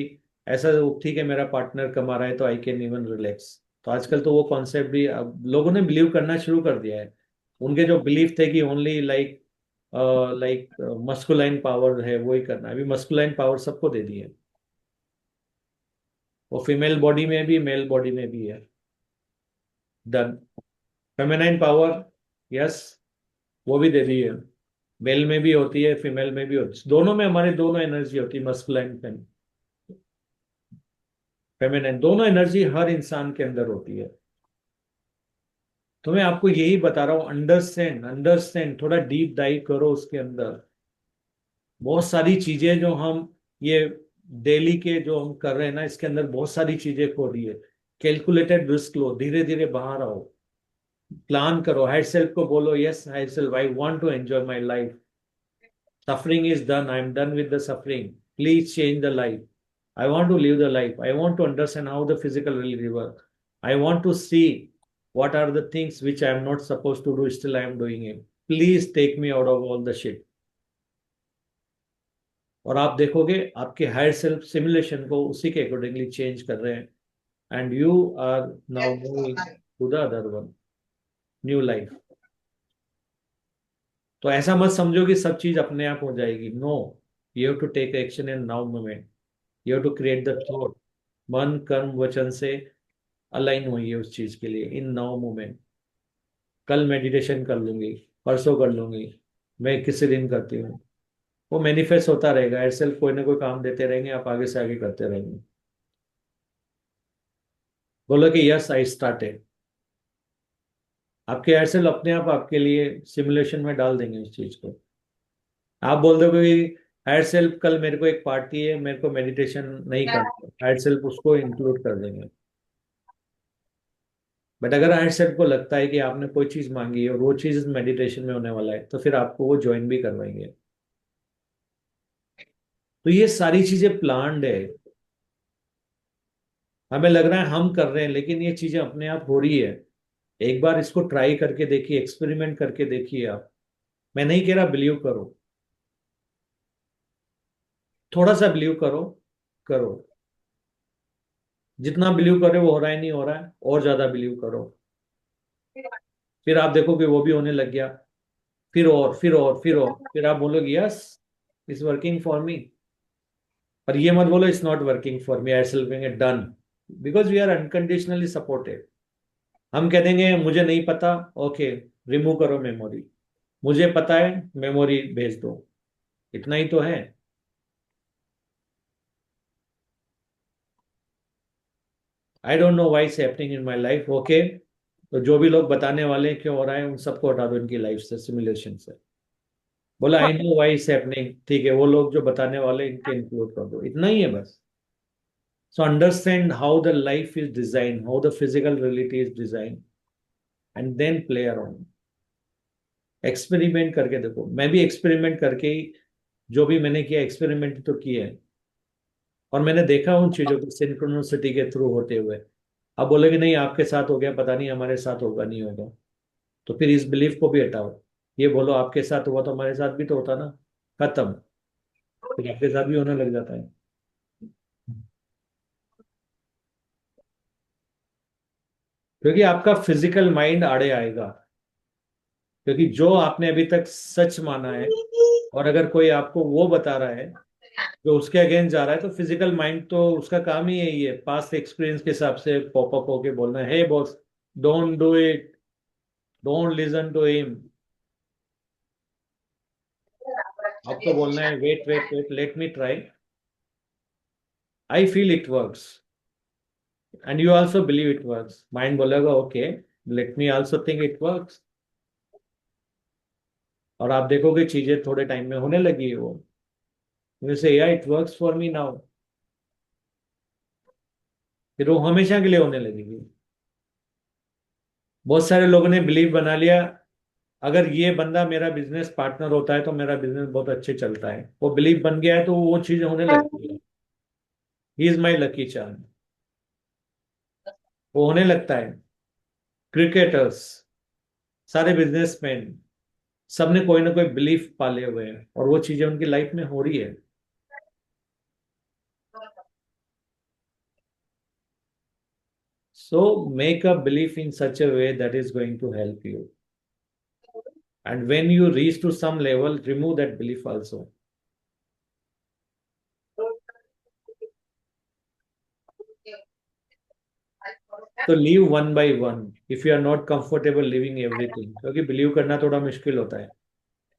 ऐसा, ठीक है मेरा पार्टनर कमा रहा है तो आई कैन इवन रिलैक्स। तो आजकल तो वो कॉन्सेप्ट भी अब लोगों ने बिलीव करना शुरू कर दिया है। उनके जो बिलीफ थे कि only like like masculine power है वो ही करना है, अभी मस्कुलाइन पावर सबको दे दी है। वो फीमेल बॉडी में भी मेल बॉडी में भी है। डन। फेमिनाइन पावर, यस, वो भी दे दी है। मेल में भी होती है, फीमेल में भी होती है, दोनों में हमारे दोनों एनर्जी होती है, मस्कुलाइन फेमिनाइन, दोनों एनर्जी हर इंसान के अंदर होती है। तो मैं आपको यही बता रहा हूं, अंडरस्टैंड अंडरस्टैंड, थोड़ा डीप डाइव करो उसके अंदर। बहुत सारी चीजें जो हम ये डेली के जो हम कर रहे हैं ना, इसके अंदर बहुत सारी चीजें खो रही है। कैलकुलेटेड रिस्क लो, धीरे धीरे बाहर आओ, प्लान करो, हायर सेल्फ को बोलो yes higher self, I want to enjoy my life, suffering is done, I am done with the suffering, please change the life, I want to live the life, I want to understand how the physical really work, I want to see what are the things which I am not supposed to do, still I am doing it, please take me out of all the shit। और आप देखोगे आपके higher self simulation को उसी के accordingly change कर रहे हैं, and you are now moving to the other one, new life. तो ऐसा मत समझो कि सब चीज अपने आप हो जाएगी, no, you have to take action in now moment, you have to create the thought, मन कर्म वचन से अलाइन होइए उस चीज के लिए इन नाउ मोमेंट। कल मेडिटेशन कर लूंगी, परसों कर लूंगी, मैं किसी दिन करती हूँ, वो मैनिफेस्ट होता रहेगा, ऐसे कोई ना कोई काम देते रहेंगे, आप आगे से आगे करते रहेंगे। बोलो कि यस आई स्टार्टेड, आपके एयरसेल अपने आप आपके लिए सिमुलेशन में डाल देंगे उस चीज को। आप बोल दोगे कि हायर सेल्फ कल मेरे को एक पार्टी है, मेरे को मेडिटेशन नहीं करना, हायर सेल्फ उसको इंक्लूड कर देंगे। बट अगर हायर सेल्फ को लगता है कि आपने कोई चीज मांगी है और वो चीज मेडिटेशन में होने वाला है, तो फिर आपको वो ज्वाइन भी करवाएंगे। तो ये सारी चीजें प्लान्ड है। हमें लग रहा है हम कर रहे हैं, लेकिन ये चीजें अपने आप हो रही है। एक बार इसको ट्राई करके देखिए, एक्सपेरिमेंट करके देखिए आप। मैं नहीं कह रहा बिलीव करो, थोड़ा सा बिलीव करो, करो। जितना बिलीव करे वो हो रहा है नहीं हो रहा है, और ज्यादा बिलीव करो, फिर आप देखो कि वो भी होने लग गया, फिर आप बोलोगे yes it's working for me. पर ये मत बोलो it's not working for me, I self done, because we are unconditionally supported. हम कह देंगे मुझे नहीं पता, ओके, रिमूव करो मेमोरी, मुझे पता है मेमोरी भेज दो, इतना ही तो है। I don't know why it's happening in my life, okay. तो जो भी लोग बताने वाले हैं क्यों हो रहा है, उन सबको हटा दो इनकी लाइफ से, सिमुलेशन से। बोला I know why it's happening, ठीक है, वो लोग जो बताने वाले इनके इंक्लूड कर दो, इतना ही है बस। So understand how the life is design, how the physical reality is design, and then play around. Experiment करके देखो, मैं भी एक्सपेरिमेंट करके ही, जो भी मैंने किया एक्सपेरिमेंट तो किया है, और मैंने देखा उन चीजों को सिंक्रोनिसिटी के थ्रू होते हुए। अब बोलेगे नहीं आपके साथ हो गया, पता नहीं हमारे साथ होगा नहीं होगा, तो फिर इस बिलीफ को भी हटाओ। ये बोलो आपके साथ हुआ तो हमारे साथ भी तो होता ना, खत्म, फिर आपके साथ भी होने लग जाता है। क्योंकि आपका फिजिकल माइंड आड़े आएगा, क्योंकि जो आपने अभी तक सच माना है, और अगर कोई आपको वो बता रहा है जो उसके अगेंस्ट जा रहा है, तो फिजिकल माइंड तो उसका काम ही यही है, पास्ट एक्सपीरियंस के हिसाब से पॉपअप होके बोलना है, hey boss don't do it, don't listen to him. आपको बोलना है wait wait wait, let me try, I feel it works and you also believe it works. Mind बोलेगा okay, let me also think it works, और आप देखोगे चीजें थोड़े time में होने लगी है वो, वैसे या it works for me now, फिर वो हमेशा के लिए होने लगेगी। बहुत सारे लोगों ने बिलीव बना लिया, अगर ये बंदा मेरा बिजनेस पार्टनर होता है तो मेरा बिजनेस बहुत अच्छे चलता है, वो बिलीव बन गया है तो वो चीजें होने लगती है। He is my lucky charm, वो होने लगता है। क्रिकेटर्स, सारे बिजनेसमैन, सबने कोई ना कोई बिलीफ पाले हुए हैं और वो चीजें उनकी लाइफ में हो रही है। So make a belief in such a way that is going to help you. And when you reach to some level, remove that belief also. So live one by one. If you are not comfortable living everything, क्योंकि believe करना थोड़ा मुश्किल होता है,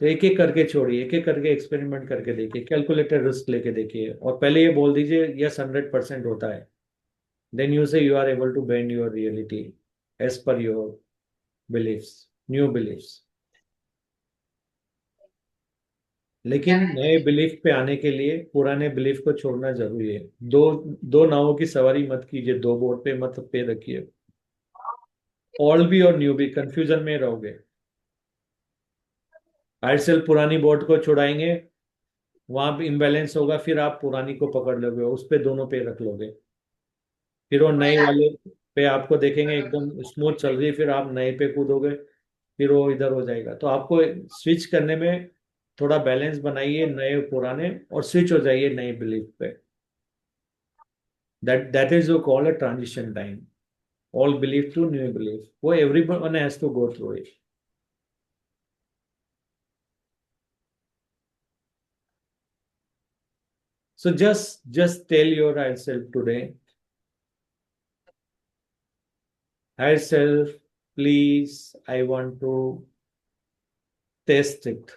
तो एक एक करके छोड़िए, एक एक करके एक्सपेरिमेंट करके देखिए, कैलकुलेटेड रिस्क लेके देखिए, और पहले ये बोल दीजिए यस 100% होता है। Then you say you are able to bend your reality as per your beliefs, new beliefs. लेकिन नए बिलीफ पे आने के लिए पुराने बिलीफ को छोड़ना जरूरी है। दो दो नावों की सवारी मत कीजिए, दो बोट पे मत पे रखिए। ओल्ड भी और न्यू भी, कंफ्यूजन में रहोगे। हर सेल पुरानी बोट को छुड़ाएंगे, वहां पे इम्बैलेंस होगा, फिर आप पुरानी को पकड़ लोगे, उस पे दोनों पे रख लोगे, फिर वो नए वाले पे आपको देखेंगे एकदम स्मूथ चल रही है, फिर आप नए पे कूदोगे, फिर वो इधर हो जाएगा। तो आपको स्विच करने में थोड़ा बैलेंस बनाइए, नए पुराने, और स्विच हो जाइए नए बिलीफ पे। That is you call a transition time. All belief to new belief. वो everyone has to go through it. So just tell your higher self today, higher self, please, I want to test it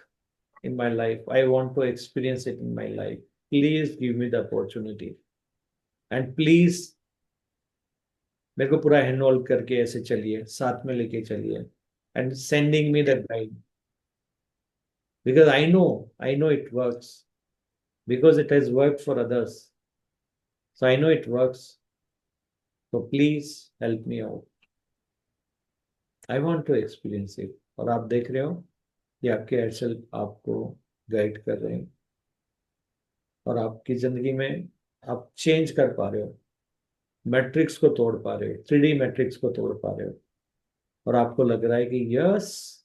in my life. I want to experience it in my life. Please give me the opportunity. And please मेरे को पूरा hand hold करके ऐसे चलिए, साथ में लेके चलिए, and sending me the guide, because I know it works, because it has worked for others. So I know it works. So please help me out. I want to experience it. और आप देख रहे हो कि आपके Aircel आपको guide कर रहे हैं, और आपकी जिंदगी में आप चेंज कर पा रहे हो, मैट्रिक्स को तोड़ पा रहे हो, 3D मैट्रिक्स को तोड़ पा रहे हो, और आपको लग रहा है कि यस,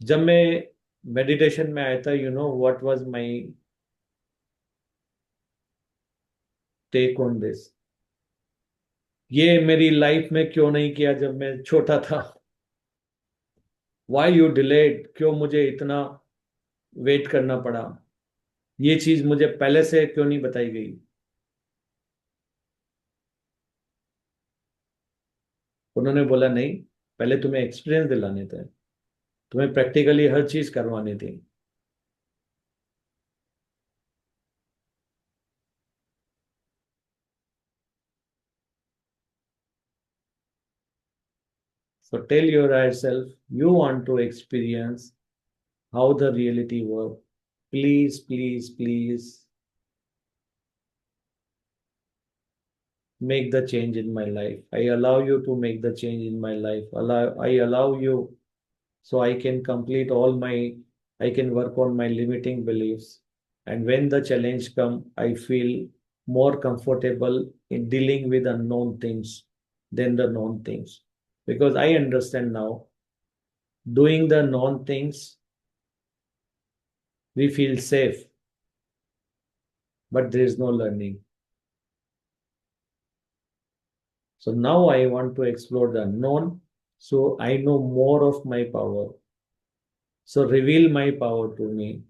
जब मैं मेडिटेशन में आया था, you know what was my take on this, ये मेरी लाइफ में क्यों नहीं किया जब मैं छोटा था, वाई यू डिलेड, क्यों मुझे इतना वेट करना पड़ा, ये चीज मुझे पहले से क्यों नहीं बताई गई। उन्होंने बोला नहीं, पहले तुम्हें एक्सपीरियंस दिलाने थे, तुम्हें प्रैक्टिकली हर चीज करवानी थी। So tell your higher self you want to experience how the reality works. Please, please, please make the change in my life. I allow you to make the change in my life. I allow you, so I can complete all my, I can work on my limiting beliefs. And when the challenge come, I feel more comfortable in dealing with unknown things than the known things. Because I understand now, doing the known things, we feel safe, but there is no learning. So now I want to explore the unknown, so I know more of my power. So reveal my power to me,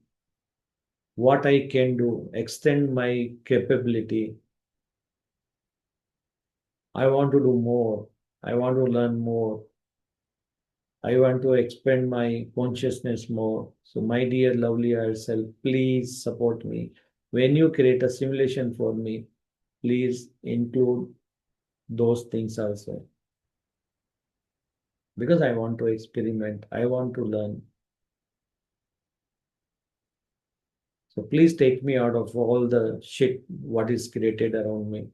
what I can do, extend my capability. I want to do more. I want to learn more. I want to expand my consciousness more. So my dear lovely higher self, please support me. When you create a simulation for me, please include those things also. Because I want to experiment, I want to learn. So please take me out of all the shit what is created around me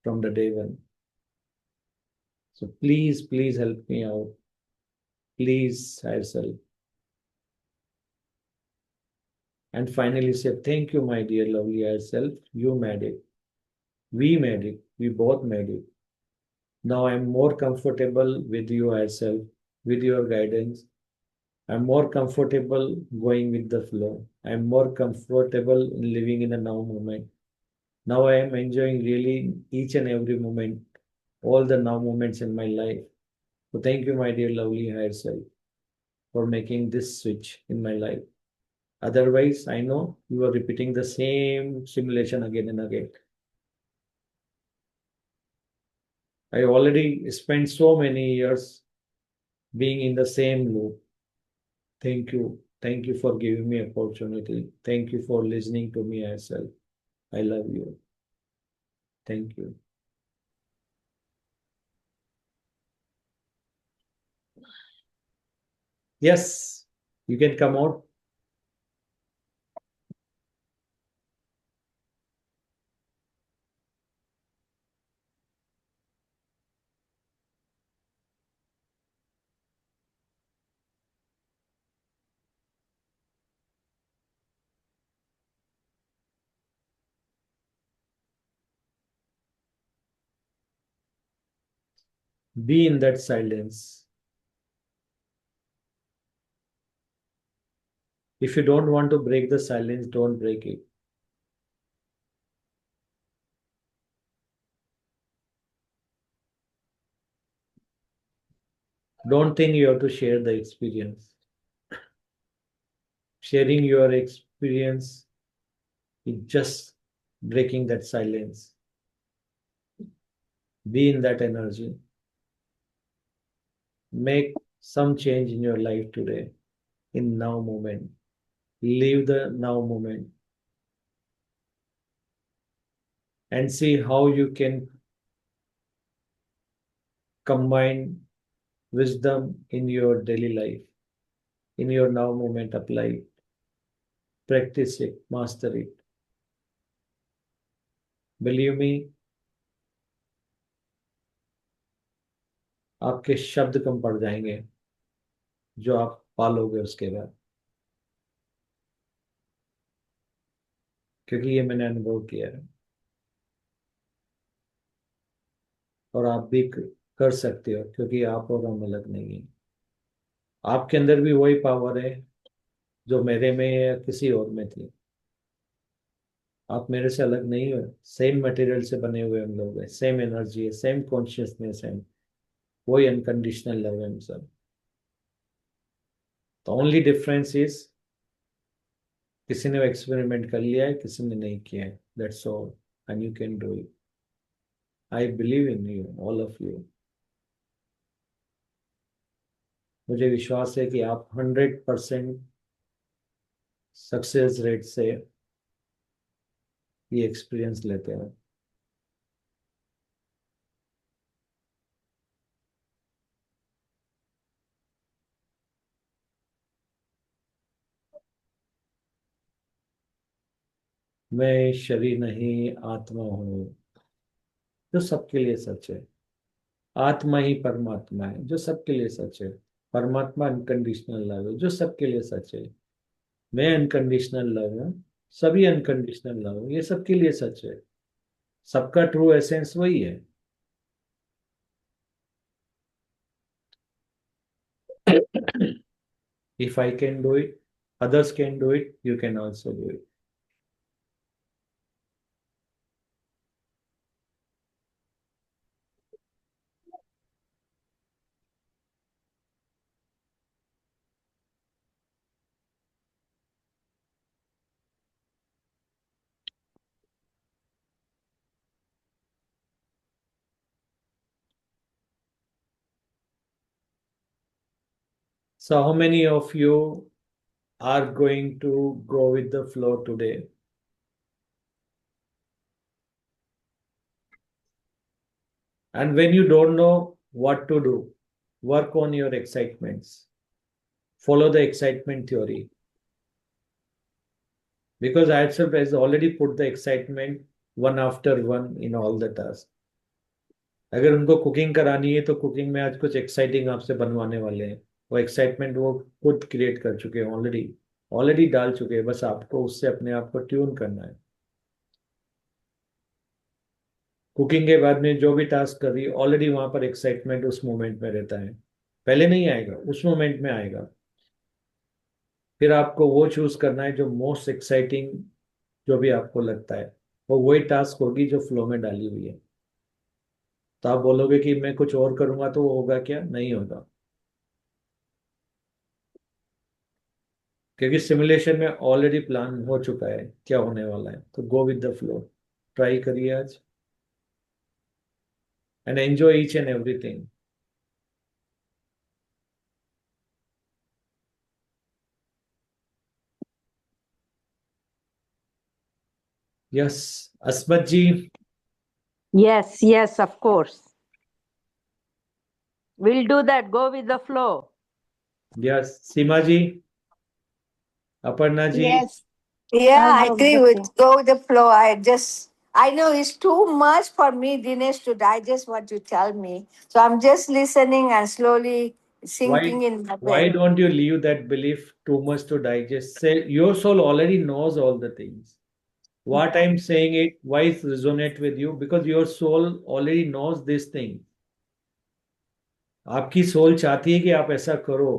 from the day one. So please help me out. Please, higher self. And finally say, thank you, my dear lovely higher self. You made it. We made it. We both made it. Now I'm more comfortable with you, higher self, with your guidance. I'm more comfortable going with the flow. I'm more comfortable in living in the now moment. Now I am enjoying really each and every moment, all the now moments in my life. So thank you, my dear lovely higher self, for making this switch in my life. Otherwise, I know you are repeating the same simulation again and again. I already spent so many years being in the same loop. Thank you. Thank you for giving me opportunity. Thank you for listening to me myself. I love you. Thank you. Yes, you can come out. Be in that silence. If you don't want to break the silence, don't break it. Don't think you have to share the experience. Sharing your experience is just breaking that silence. Be in that energy. Make some change in your life today, in now moment. Live the now moment and see how you can combine wisdom in your daily life, in your now moment. Apply it, practice it, master it. Believe me, आपके शब्द कम पड़ जाएंगे जो आप पालोगे उसके बाद, क्योंकि ये मैंने अनुभव किया है और आप भी कर सकते हो, क्योंकि आप और हम अलग नहीं है। आपके अंदर भी वही पावर है जो मेरे में या किसी और में थी। आप मेरे से अलग नहीं हो, सेम मटेरियल से बने हुए हम लोग हैं, सेम एनर्जी है, सेम कॉन्शियसनेस है, वही अनकंडीशनल लव है हम सब। द ओनली डिफरेंस इज किसी ने एक्सपेरिमेंट कर लिया है, किसी ने नहीं किया है, that's all, and you can do it. I believe in you, all of you. मुझे विश्वास है कि आप 100% सक्सेस रेट से ये एक्सपीरियंस लेते हैं। मैं शरीर नहीं आत्मा हूँ, जो सबके लिए सच है। आत्मा ही परमात्मा है, जो सबके लिए सच है। परमात्मा अनकंडीशनल लव है, जो सबके लिए सच है। मैं अनकंडीशनल लव हूँ, सभी अनकंडीशनल लव है, ये सबके लिए सच है। सबका ट्रू एसेंस वही है। If I can do it, others can do it, you can also do it. So how many of you are going to go with the flow today? And when you don't know what to do, work on your excitements. Follow the excitement theory. because I itself has already put the excitement one after one in all the tasks. अगर उनको cooking करानी है तो cooking में आज कुछ exciting आपसे बनवाने वाले हैं, वो एक्साइटमेंट वो खुद क्रिएट कर चुके हैं, ऑलरेडी ऑलरेडी डाल चुके हैं, बस आपको उससे अपने आप को ट्यून करना है। कुकिंग के बाद में जो भी टास्क कर रही है ऑलरेडी वहां पर एक्साइटमेंट उस मोमेंट में रहता है, पहले नहीं आएगा, उस मोमेंट में आएगा। फिर आपको वो चूज करना है जो मोस्ट एक्साइटिंग, जो भी आपको लगता है वो वही टास्क होगी जो फ्लो में डाली हुई है। तो आप बोलोगे कि मैं कुछ और करूंगा तो वो होगा क्या? नहीं होगा, क्योंकि सिमुलेशन में ऑलरेडी प्लान हो चुका है क्या होने वाला है। तो go with the flow, try करिए आज and enjoy each and everything. Yes, Asmat ji. Yes, yes, of course. We'll do that. Go with the flow. Yes, Seema ji, Aparna ji. Yes. Yeah, I I'll go with agree the with flow. go with the flow. I know it's too much for me, Dinesh, to digest what you tell me. So I'm just listening and slowly sinking Why, in my why brain. don't you leave that belief too much to digest? Say your soul already knows all the things. What I'm saying it, why it resonate with you? Because your soul already knows this thing. आपकी soul चाहती है कि आप ऐसा करो।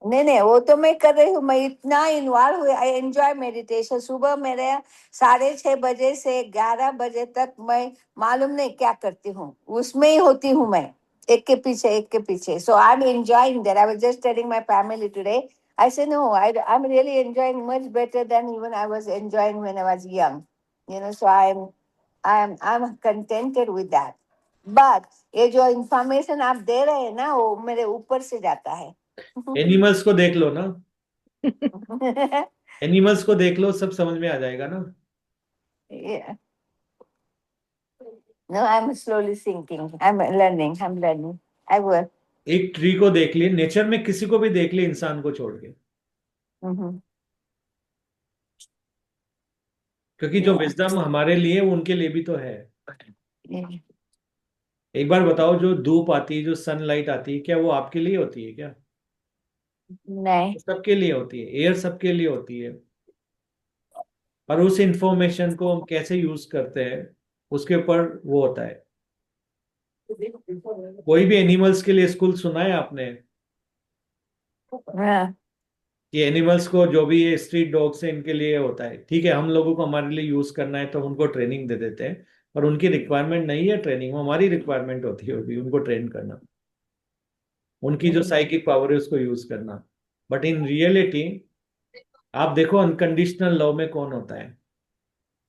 नहीं नहीं, वो तो मैं कर रही हूँ, मैं इतना इन्वॉल्व हुई। I enjoy meditation. सुबह मेरे 6:30 बजे से 11 बजे तक मैं मालूम नहीं क्या करती हूँ, उसमें ही होती हूँ मैं, एक के पीछे एक के पीछे। So I am enjoying that. I was just telling my family today, I say no, I am really enjoying much better than even I was enjoying when I was young, you know. So I am contented with that. But ये जो information आप दे रहे हैं ना, वो मेरे ऊपर से जाता है। एनिमल्स को देख लो ना, एनिमल्स को देख लो, सब समझ में आ जाएगा ना। Yeah. No, I'm slowly sinking. I'm learning. I'm learning. I will. एक ट्री को देख लिए, नेचर में किसी को भी देख लिए इंसान को छोड़ के, Mm-hmm. क्योंकि जो Yeah. विजडम हमारे लिए वो उनके लिए भी तो है। Yeah. एक बार बताओ, जो धूप आती है, जो सनलाइट आती है, क्या वो आपके लिए होती है क्या? नहीं। वो सबके लिए होती है, एयर सबके लिए होती है। पर उस इंफॉर्मेशन को हम कैसे यूज करते हैं उसके ऊपर वो होता है। कोई भी एनिमल्स के लिए स्कूल सुना है आपने हाँ। कि एनिमल्स को जो भी ये स्ट्रीट डॉग्स है इनके लिए होता है? ठीक है, हम लोगों को हमारे लिए यूज करना है तो उनको ट्रेनिंग दे देते हैं, पर उनकी रिक्वायरमेंट नहीं है ट्रेनिंग, वो हमारी रिक्वायरमेंट होती है होगी उनको ट्रेन करना, उनकी जो साइकिक पावर है उसको यूज करना। बट इन रियलिटी आप देखो अनकंडीशनल लव में कौन होता है?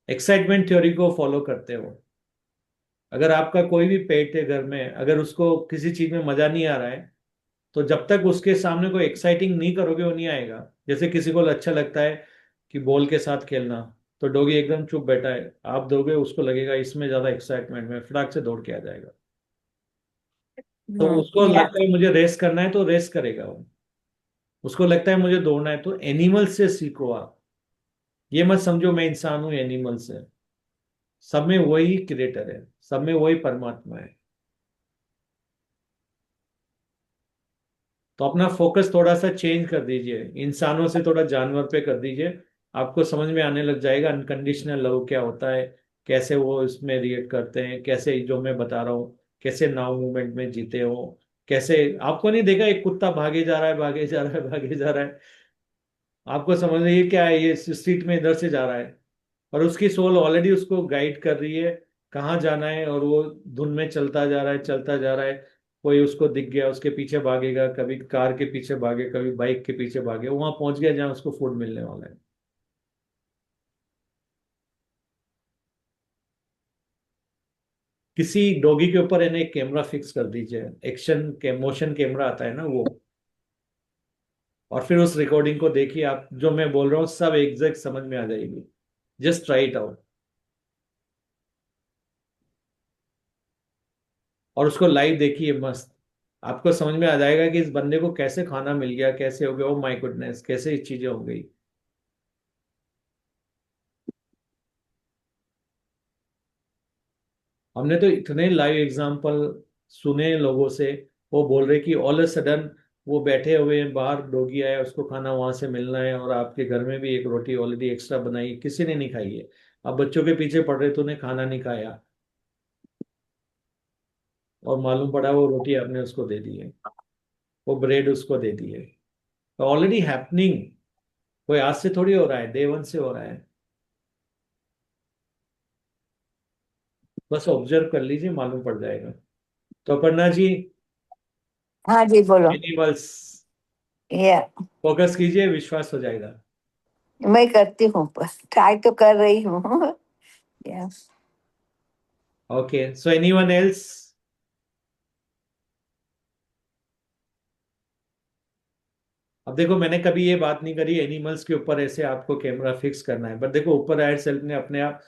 एक्साइटमेंट थ्योरी को फॉलो करते हो। अगर आपका कोई भी पेट है घर में, अगर उसको किसी चीज में मजा नहीं आ रहा है तो जब तक उसके सामने कोई एक्साइटिंग नहीं करोगे वो नहीं आएगा। जैसे किसी को अच्छा लगता है कि बॉल के साथ खेलना, तो डॉगी एकदम चुप बैठा है, आप दोगे उसको लगेगा इसमें ज्यादा एक्साइटमेंट में, फटाक से दौड़ के आ जाएगा। तो उसको Yeah. लगता है मुझे रेस करना है तो रेस करेगा वो, उसको लगता है मुझे दौड़ना है। तो एनिमल से सीखो आप, ये मत समझो मैं इंसान हूं एनिमल से। सब में वही क्रिएटर है, सब में वही परमात्मा है। तो अपना फोकस थोड़ा सा चेंज कर दीजिए, इंसानों से थोड़ा जानवर पे कर दीजिए। आपको समझ में आने लग जाएगा अनकंडीशनल लव क्या होता है, कैसे वो इसमें रिएक्ट करते हैं, कैसे जो मैं बता रहा हूँ, कैसे नाउ मूवमेंट में जीते हो। कैसे आपको नहीं देखा एक कुत्ता भागे जा रहा है, भागे जा रहा है, भागे जा रहा है, आपको समझ में ये क्या है, ये स्ट्रीट में इधर से जा रहा है, और उसकी सोल ऑलरेडी उसको गाइड कर रही है कहाँ जाना है, और वो धुन में चलता जा रहा है, चलता जा रहा है। कोई उसको दिख गया उसके पीछे भागेगा, कभी कार के पीछे भागे, कभी बाइक के पीछे भागे, वहां पहुंच गया जहां उसको फूड मिलने वाला है। किसी डॉगी के ऊपर इन्हें एक कैमरा फिक्स कर दीजिए, एक्शन के मोशन कैमरा आता है ना वो, और फिर उस रिकॉर्डिंग को देखिए, आप जो मैं बोल रहा हूँ सब एग्जैक्ट समझ में आ जाएगी। जस्ट ट्राई इट आउट, और उसको लाइव देखिए मस्त, आपको समझ में आ जाएगा कि इस बंदे को कैसे खाना मिल गया, कैसे हो गया, ओ माय गुडनेस, कैसे ये चीजें हो गई। हमने तो इतने लाइव एग्जांपल सुने लोगों से, वो बोल रहे कि ऑल अ सडन वो बैठे हुए हैं बाहर, डोगी आया, उसको खाना वहां से मिलना है, और आपके घर में भी एक रोटी ऑलरेडी एक्स्ट्रा बनाई, किसी ने नहीं खाई है, अब बच्चों के पीछे पड़ रहे तो उन्हें खाना नहीं खाया, और मालूम पड़ा वो रोटी आपने उसको दे दी है, वो ब्रेड उसको दे दी है। तो ऑलरेडी हैपनिंग, कोई आज से थोड़ी हो रहा है, डे वन से हो रहा है। बस ऑब्जर्व कर लीजिए, मालूम पड़ जाएगा। तो अपर्णा जी, हाँ जी, बोलो। एनिमल्स या फोकस कीजिए, विश्वास हो जाएगा। मैं करती हूँ, बस ट्राई तो कर रही हूँ। यस। ओके, सो एनीवन एल्स? अब देखो, मैंने कभी ये बात नहीं करी एनिमल्स के ऊपर ऐसे आपको कैमरा फिक्स करना है, बट देखो ऊपर हायर सेल्फ ने अपने आप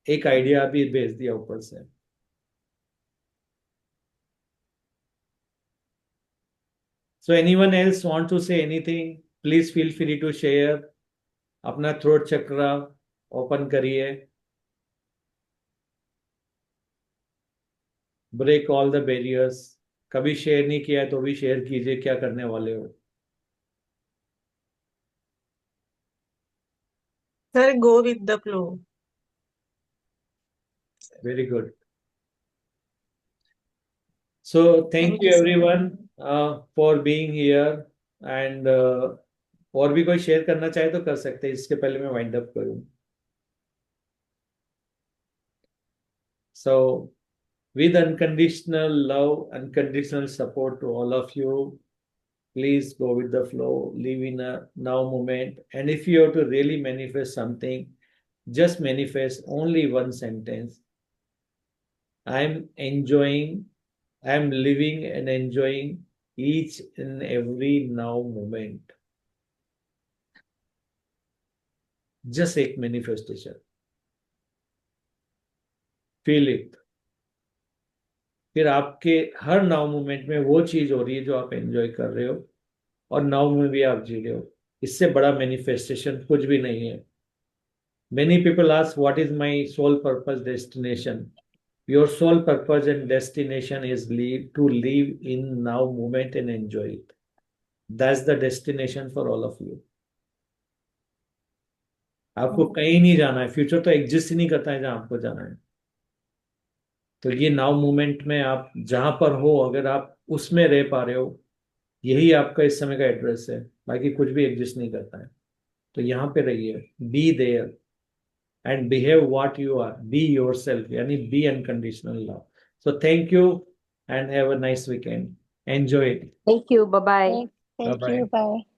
एक आइडिया भी भेज दिया ऊपर से। So anyone else want to say anything, please feel free to share. अपना थ्रोट चक्र ओपन करिए, ब्रेक ऑल द बैरियर्स। कभी शेयर नहीं किया है तो भी शेयर कीजिए, क्या करने वाले हो। Sir, go with the flow. Very good. So thank Thank you you, sir. Everyone for being here, and और भी कोई शेयर करना चाहे तो कर सकते हैं, इसके पहले मैं वाइंड अप करूं। सो with unconditional love, unconditional support to all of you, please go with the flow, live in a now moment. And if you have to really manifest something, just manifest only one sentence: I'm enjoying, I'm living and enjoying each and every now moment. Just एक manifestation. Feel it. फिर आपके her now moment में वो चीज हो रही है जो आप एंजॉय कर रहे हो, और नाउ में भी आप जी रहे हो। इससे बड़ा मैनिफेस्टेशन कुछ भी नहीं है। Many people ask what is my soul purpose destination. Your soul purpose and destination is to live in now moment and enjoy it. That's the destination for all of you. आपको कहीं नहीं जाना है, future तो exist ही नहीं करता है जहां आपको जाना है। तो ये नाउ मोमेंट में आप जहां पर हो, अगर आप उसमें रह पा रहे हो, यही आपका इस समय का एड्रेस है। बाकी कुछ भी एग्जिस्ट नहीं करता है। तो यहाँ पे रहिए, be there and behave what you are, be yourself, यानी be unconditional love. So thank you and have a nice weekend, enjoy it. Thank you. Bye bye. Thank bye you. Bye. Bye.